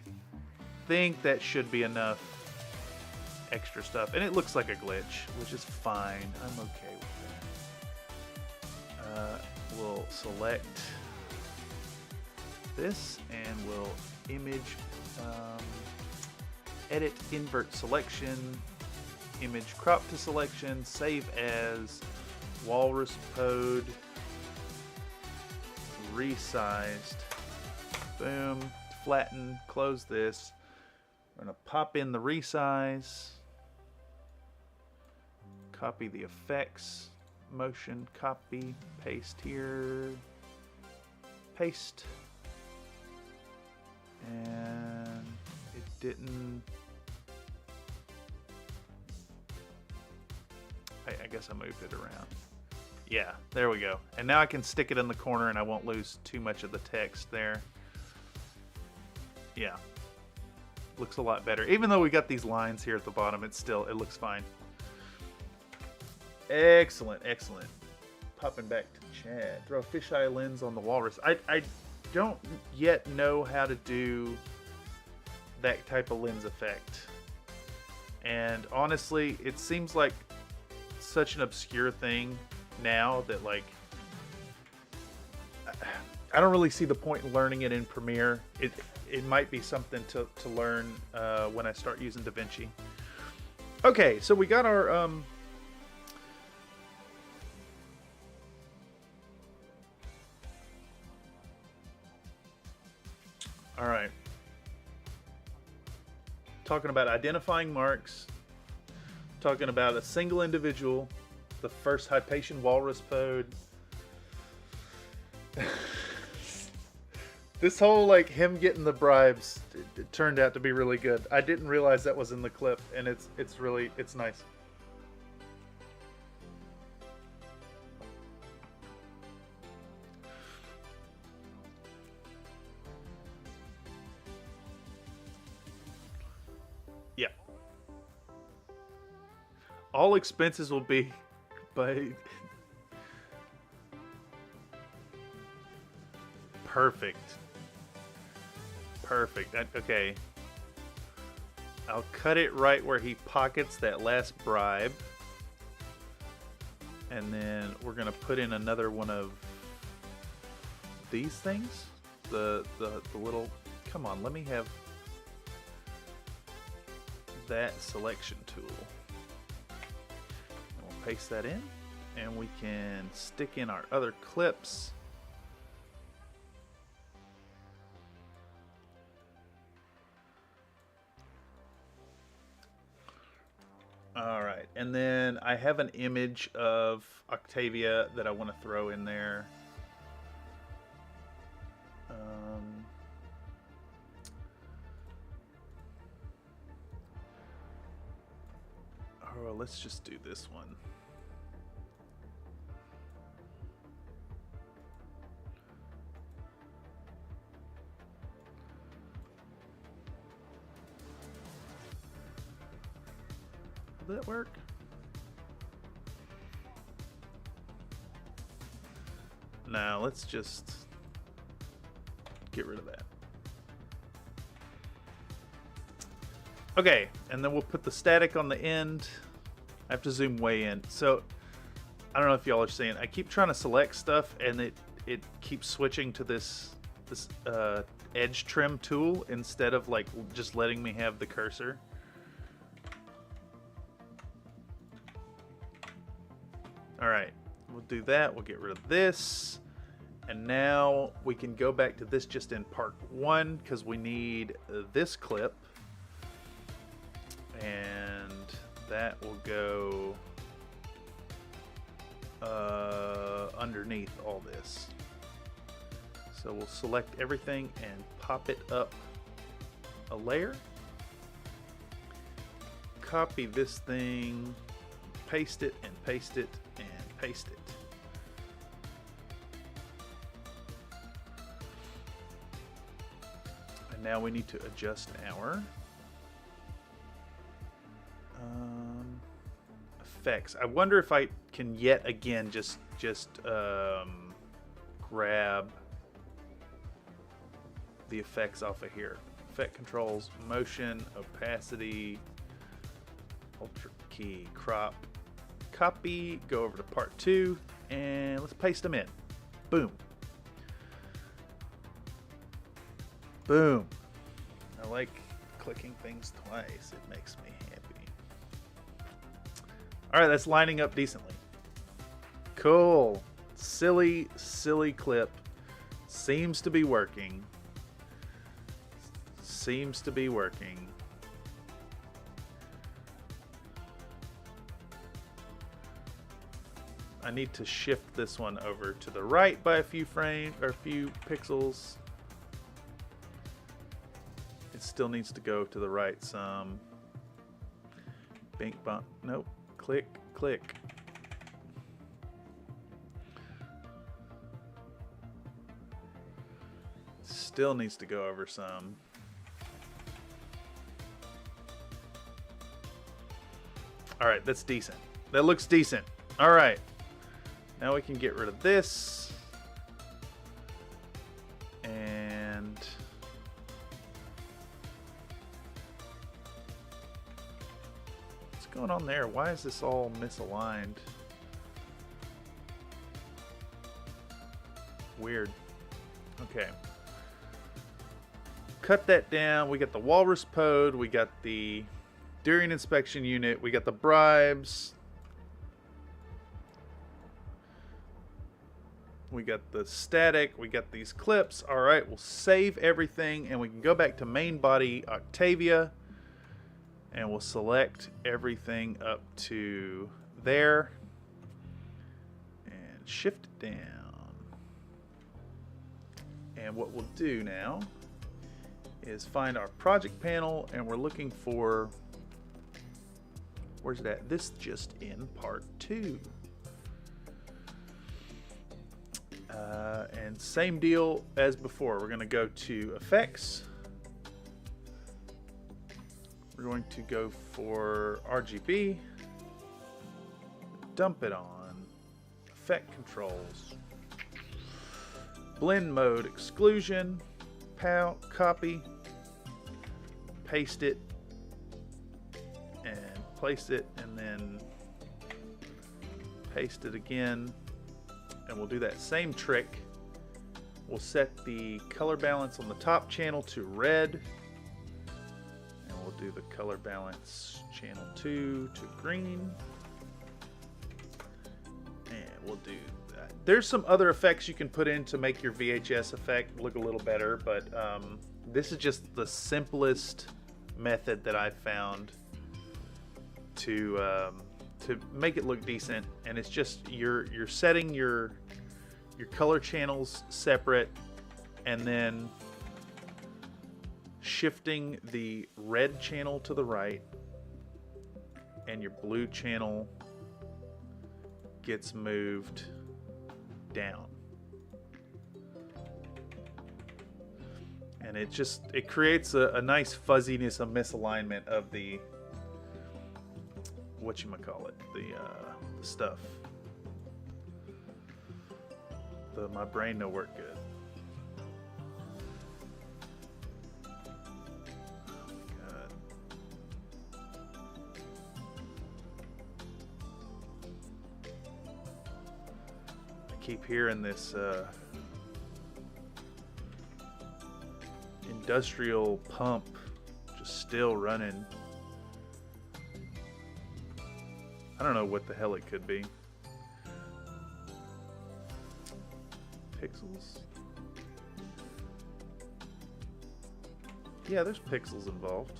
think that should be enough extra stuff, and it looks like a glitch, which is fine. I'm okay with that. We'll select this, and we'll image, edit, invert selection, image crop to selection, save as, walrus pod, resized, boom, flatten, close this. We're gonna pop in the resize, copy the effects, motion, copy, paste here, paste, and it didn't, I guess I moved it around. Yeah, there we go. And now I can stick it in the corner and I won't lose too much of the text there. Yeah, looks a lot better. Even though we got these lines here at the bottom, it looks fine. Excellent, excellent. Popping back to Chat. Throw a fisheye lens on the walrus. I don't yet know how to do that type of lens effect. And honestly, it seems like such an obscure thing now that, like, I don't really see the point in learning it in Premiere. It might be something to learn when I start using DaVinci. Okay, so we got our all right. Talking about identifying marks. Talking about a single individual. The first Hypatian walrus pode. This whole, like, him getting the bribes, it turned out to be really good. I didn't realize that was in the clip, and it's nice. Yeah. All expenses will be by... Perfect. Perfect. Okay. I'll cut it right where he pockets that last bribe. And then we're going to put in another one of these things. The little... Come on, let me have that selection tool. And we'll paste that in. And we can stick in our other clips. All right, and then I have an image of Oktavia that I want to throw in there. Oh, let's just do this one. Will that work? Now let's just get rid of that. Okay, and then we'll put the static on the end. I have to zoom way in. So I don't know if y'all are seeing. I keep trying to select stuff, and it keeps switching to this edge trim tool instead of, like, just letting me have the cursor. All right, we'll do that. We'll get rid of this. And now we can go back to this just in part one because we need this clip. And that will go underneath all this. So we'll select everything and pop it up a layer. Copy this thing, paste it and paste it and paste it. And now we need to adjust our effects. I wonder if I can yet again just grab the effects off of here. Effect controls, motion, opacity, ultra key, crop, copy, go over to part 2, and let's paste them in. Boom. Boom. I like clicking things twice. It makes me happy. All right, that's lining up decently. Cool. Silly, silly clip. Seems to be working. Seems to be working. I need to shift this one over to the right by a few frames or a few pixels. It still needs to go to the right some. Bink bump. Nope. Click, click. Still needs to go over some. All right, that's decent. That looks decent. All right. Now we can get rid of this. And what's going on there? Why is this all misaligned? Weird. Okay. Cut that down. We got the walrus pod. We got the during inspection unit. We got the bribes. We got the static. We got these clips. All right, we'll save everything and we can go back to main body Oktavia and we'll select everything up to there and shift it down. And what we'll do now is find our project panel and we're looking for, where's that? This just in part 2. And same deal as before. We're going to go to effects. We're going to go for RGB. Dump it on. Effect controls. Blend mode exclusion. POW, copy. Paste it. And place it. And then paste it again. And we'll do that same trick. We'll set the color balance on the top channel to red. And we'll do the color balance channel 2 to green. And we'll do that. There's some other effects you can put in to make your VHS effect look a little better, but this is just the simplest method that I've found to make it look decent. And it's just you're setting your color channels separate and then shifting the red channel to the right and your blue channel gets moved down. And it creates a nice fuzziness, a misalignment of the whatchamacallit, the stuff. My brain no work good. God. I keep hearing this industrial pump just still running. I don't know what the hell it could be. Pixels? Yeah, there's pixels involved.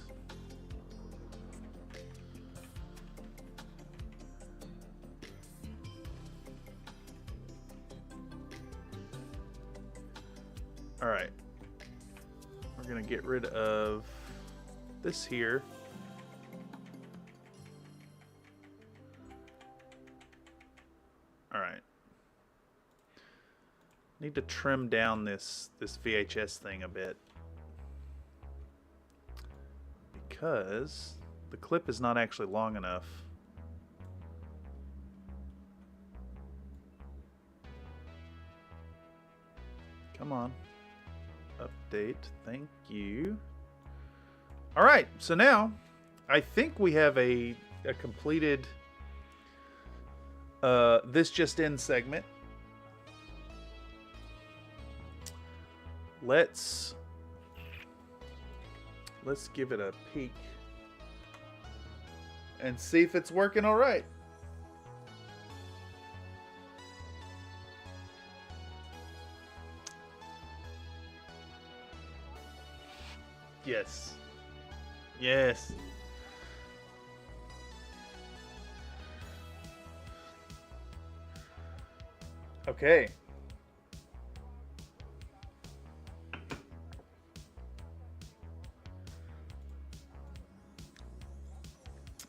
Alright. We're gonna get rid of this here. Alright. Need to trim down this VHS thing a bit because the clip is not actually long enough. Come on. Update. Thank you. All right. So now I think we have a completed this just in segment. Let's give it a peek and see if it's working all right. Yes. Yes. Okay.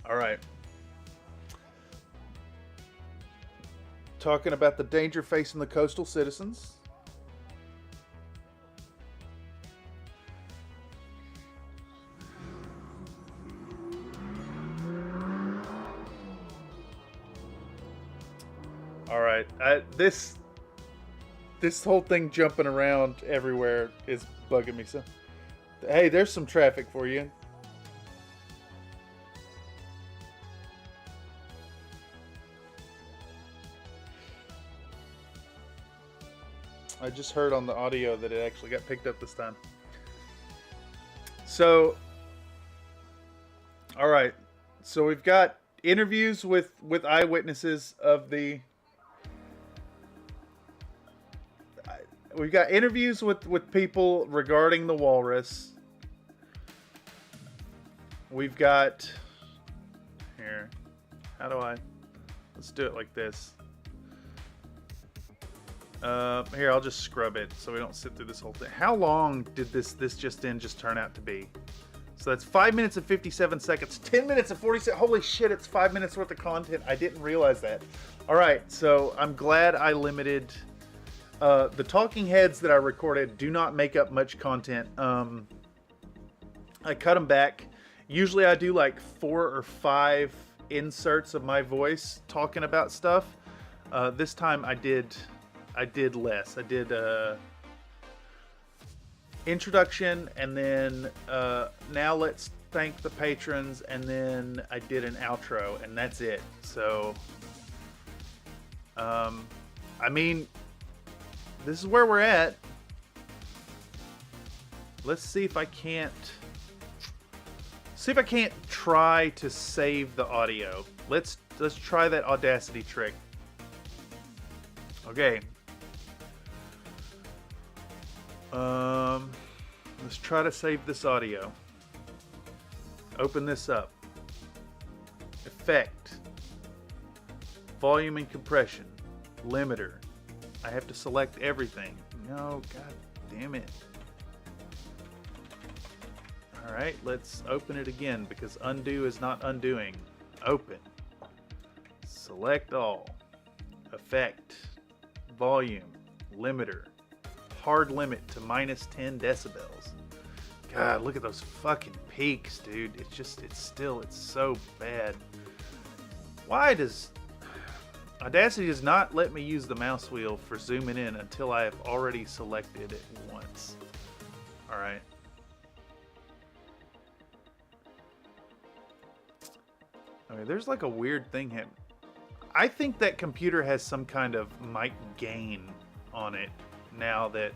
All right. Talking about the danger facing the coastal citizens. All right. This whole thing jumping around everywhere is bugging me. So, hey, there's some traffic for you. I just heard on the audio that it actually got picked up this time. So, all right. So we've got interviews with eyewitnesses of the. We've got interviews with people regarding the walrus. We've got here. How do I? Let's do it like this. Here, I'll just scrub it so we don't sit through this whole thing. How long did this just turn out to be? So that's 5 minutes and 57 seconds. 10 minutes and 40 seconds. Holy shit, it's 5 minutes worth of content. I didn't realize that. All right, so I'm glad I limited. The talking heads that I recorded do not make up much content. I cut them back. Usually I do like 4 or 5 inserts of my voice talking about stuff. This time I did less. I did introduction, and then now let's thank the patrons, and then I did an outro, and that's it. So I mean, this is where we're at. Let's see if I can't try to save the audio. Let's try that Audacity trick. Okay. Let's try to save this audio. Open this up. Effect. Volume and compression. Limiter. I have to select everything. No, god damn it. Alright, let's open it again because undo is not undoing. Open. Select all. Effect. Volume. Limiter. Hard limit to minus 10 decibels. God, look at those fucking peaks, dude. It's so bad. Why does Audacity does not let me use the mouse wheel for zooming in until I have already selected it once. All right. Okay, there's like a weird thing happening. I think that computer has some kind of mic gain on it now that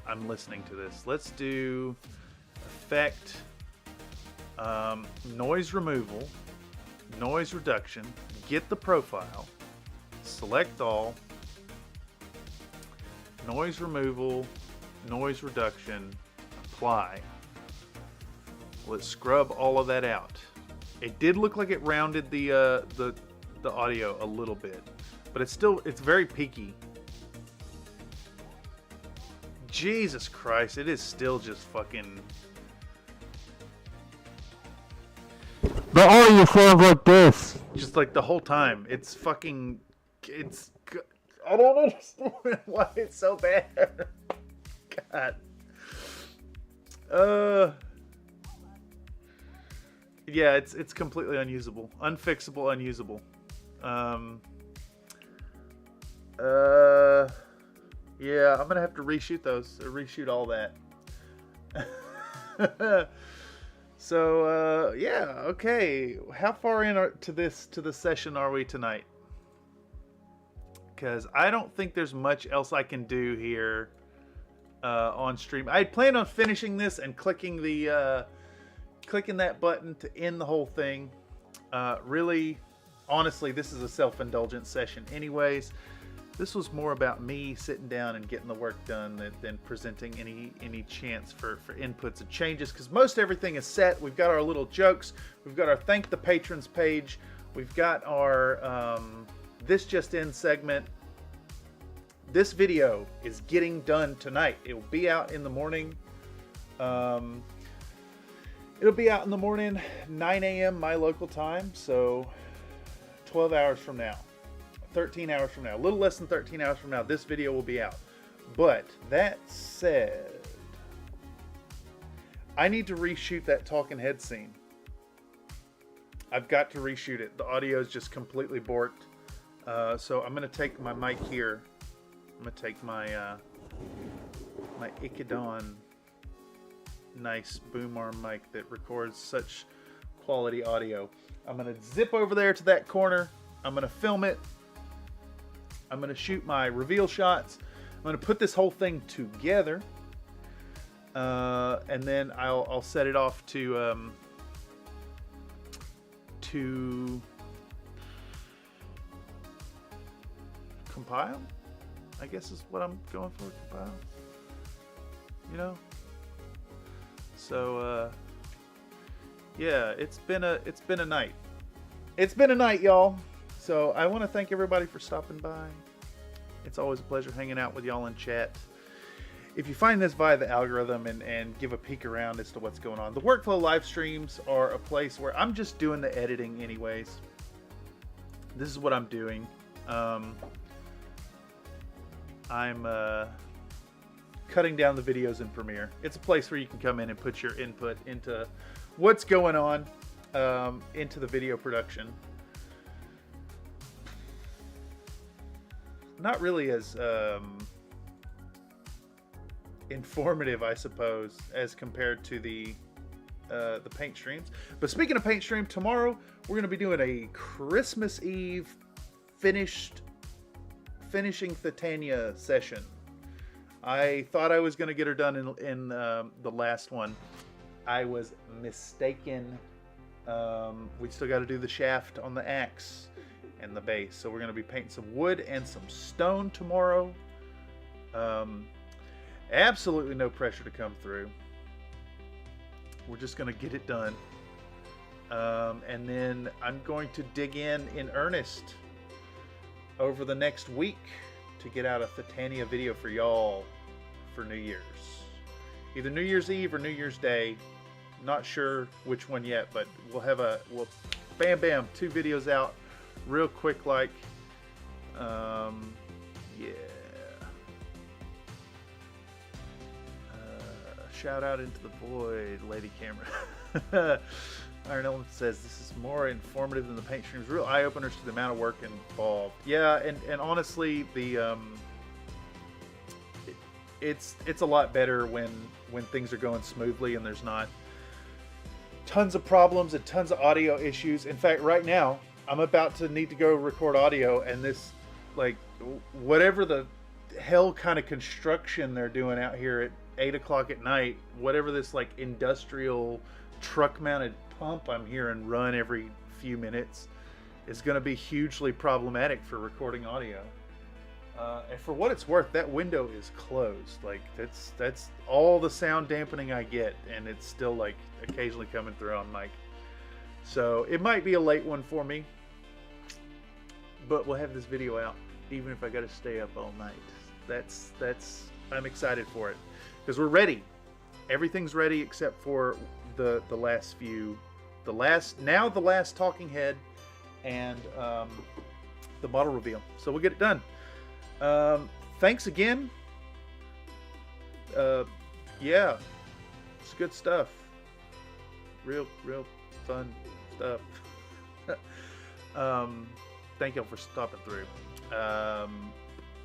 I'm listening to this. Let's do effect, noise removal, noise reduction, get the profile, select all, noise removal, noise reduction, apply. Let's scrub all of that out. It did look like it rounded the audio a little bit, but it's very peaky. Jesus Christ, it is still just fucking. The audio sounds like this. Just like the whole time. It's fucking. It's. I don't understand why it's so bad. God. Yeah, it's completely unusable. Unfixable, unusable. Yeah, I'm gonna have to reshoot those, or reshoot all that. So, yeah, okay. How far to the session are we tonight? Because I don't think there's much else I can do here on stream. I had planned on finishing this and clicking that button to end the whole thing. Really, honestly, this is a self-indulgent session anyways. This was more about me sitting down and getting the work done than presenting any chance for inputs and changes, because most everything is set. We've got our little jokes. We've got our thank the patrons page. We've got our this just in segment. This video is getting done tonight. It will be out in the morning. It'll be out in the morning, 9 a.m. my local time, so 12 hours from now. 13 hours from now, a little less than 13 hours from now, this video will be out. But that said, I need to reshoot that talking head scene. I've got to reshoot it. The audio is just completely borked. So I'm gonna take my mic here. I'm gonna take my my Ikidon nice boom arm mic that records such quality audio. I'm gonna zip over there to that corner. I'm gonna film it. I'm gonna shoot my reveal shots. I'm gonna put this whole thing together, and then I'll set it off to compile, I guess is what I'm going for. Compile, you know. So yeah, it's been a night. It's been a night, y'all. So I want to thank everybody for stopping by. It's always a pleasure hanging out with y'all in chat. If you find this via the algorithm and give a peek around as to what's going on, the workflow live streams are a place where I'm just doing the editing anyways. This is what I'm doing. I'm cutting down the videos in Premiere. It's a place where you can come in and put your input into what's going on into the video production. Not really as informative, I suppose, as compared to the paint streams. But speaking of paint stream, tomorrow we're going to be doing a Christmas Eve finishing Titania session. I thought I was going to get her done in the last one. I was mistaken. We still got to do the shaft on the axe and the base. So we're going to be painting some wood and some stone tomorrow. Absolutely no pressure to come through. We're just going to get it done. And then I'm going to dig in earnest over the next week to get out a Titania video for y'all for New Year's. Either New Year's Eve or New Year's Day. Not sure which one yet, but we'll bam bam, 2 videos out real quick like. Yeah. Shout out into the void, Lady Camera. Iron Element says this is more informative than the paint streams. Real eye openers to the amount of work involved. Yeah, and honestly, the it's a lot better when things are going smoothly and there's not tons of problems and tons of audio issues. In fact, right now I'm about to need to go record audio, and this, like, whatever the hell kind of construction they're doing out here at 8 o'clock at night, whatever this like industrial truck mounted pump I'm hearing run every few minutes, is going to be hugely problematic for recording audio. And for what it's worth, that window is closed. Like, that's all the sound dampening I get, and it's still like occasionally coming through on mic. So it might be a late one for me, but we'll have this video out even if I got to stay up all night. That's I'm excited for it because we're ready. Everything's ready except for the last few, the last talking head and the model reveal. So we'll get it done. Thanks again. Yeah, it's good stuff. Real fun stuff. Thank y'all for stopping through.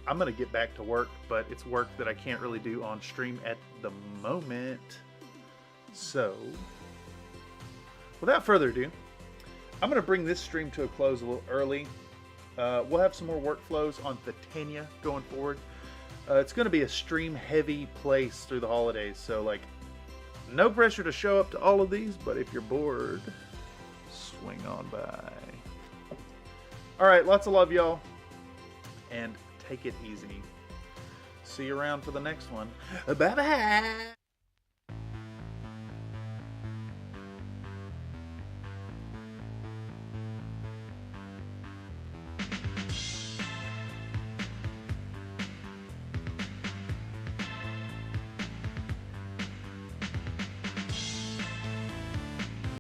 I'm gonna get back to work, but it's work that I can't really do on stream at the moment. So, without further ado, I'm gonna bring this stream to a close a little early. We'll have some more workflows on Titania going forward. It's going to be a stream-heavy place through the holidays, so like, no pressure to show up to all of these, but if you're bored, swing on by. All right, lots of love, y'all, and take it easy. See you around for the next one. Bye-bye!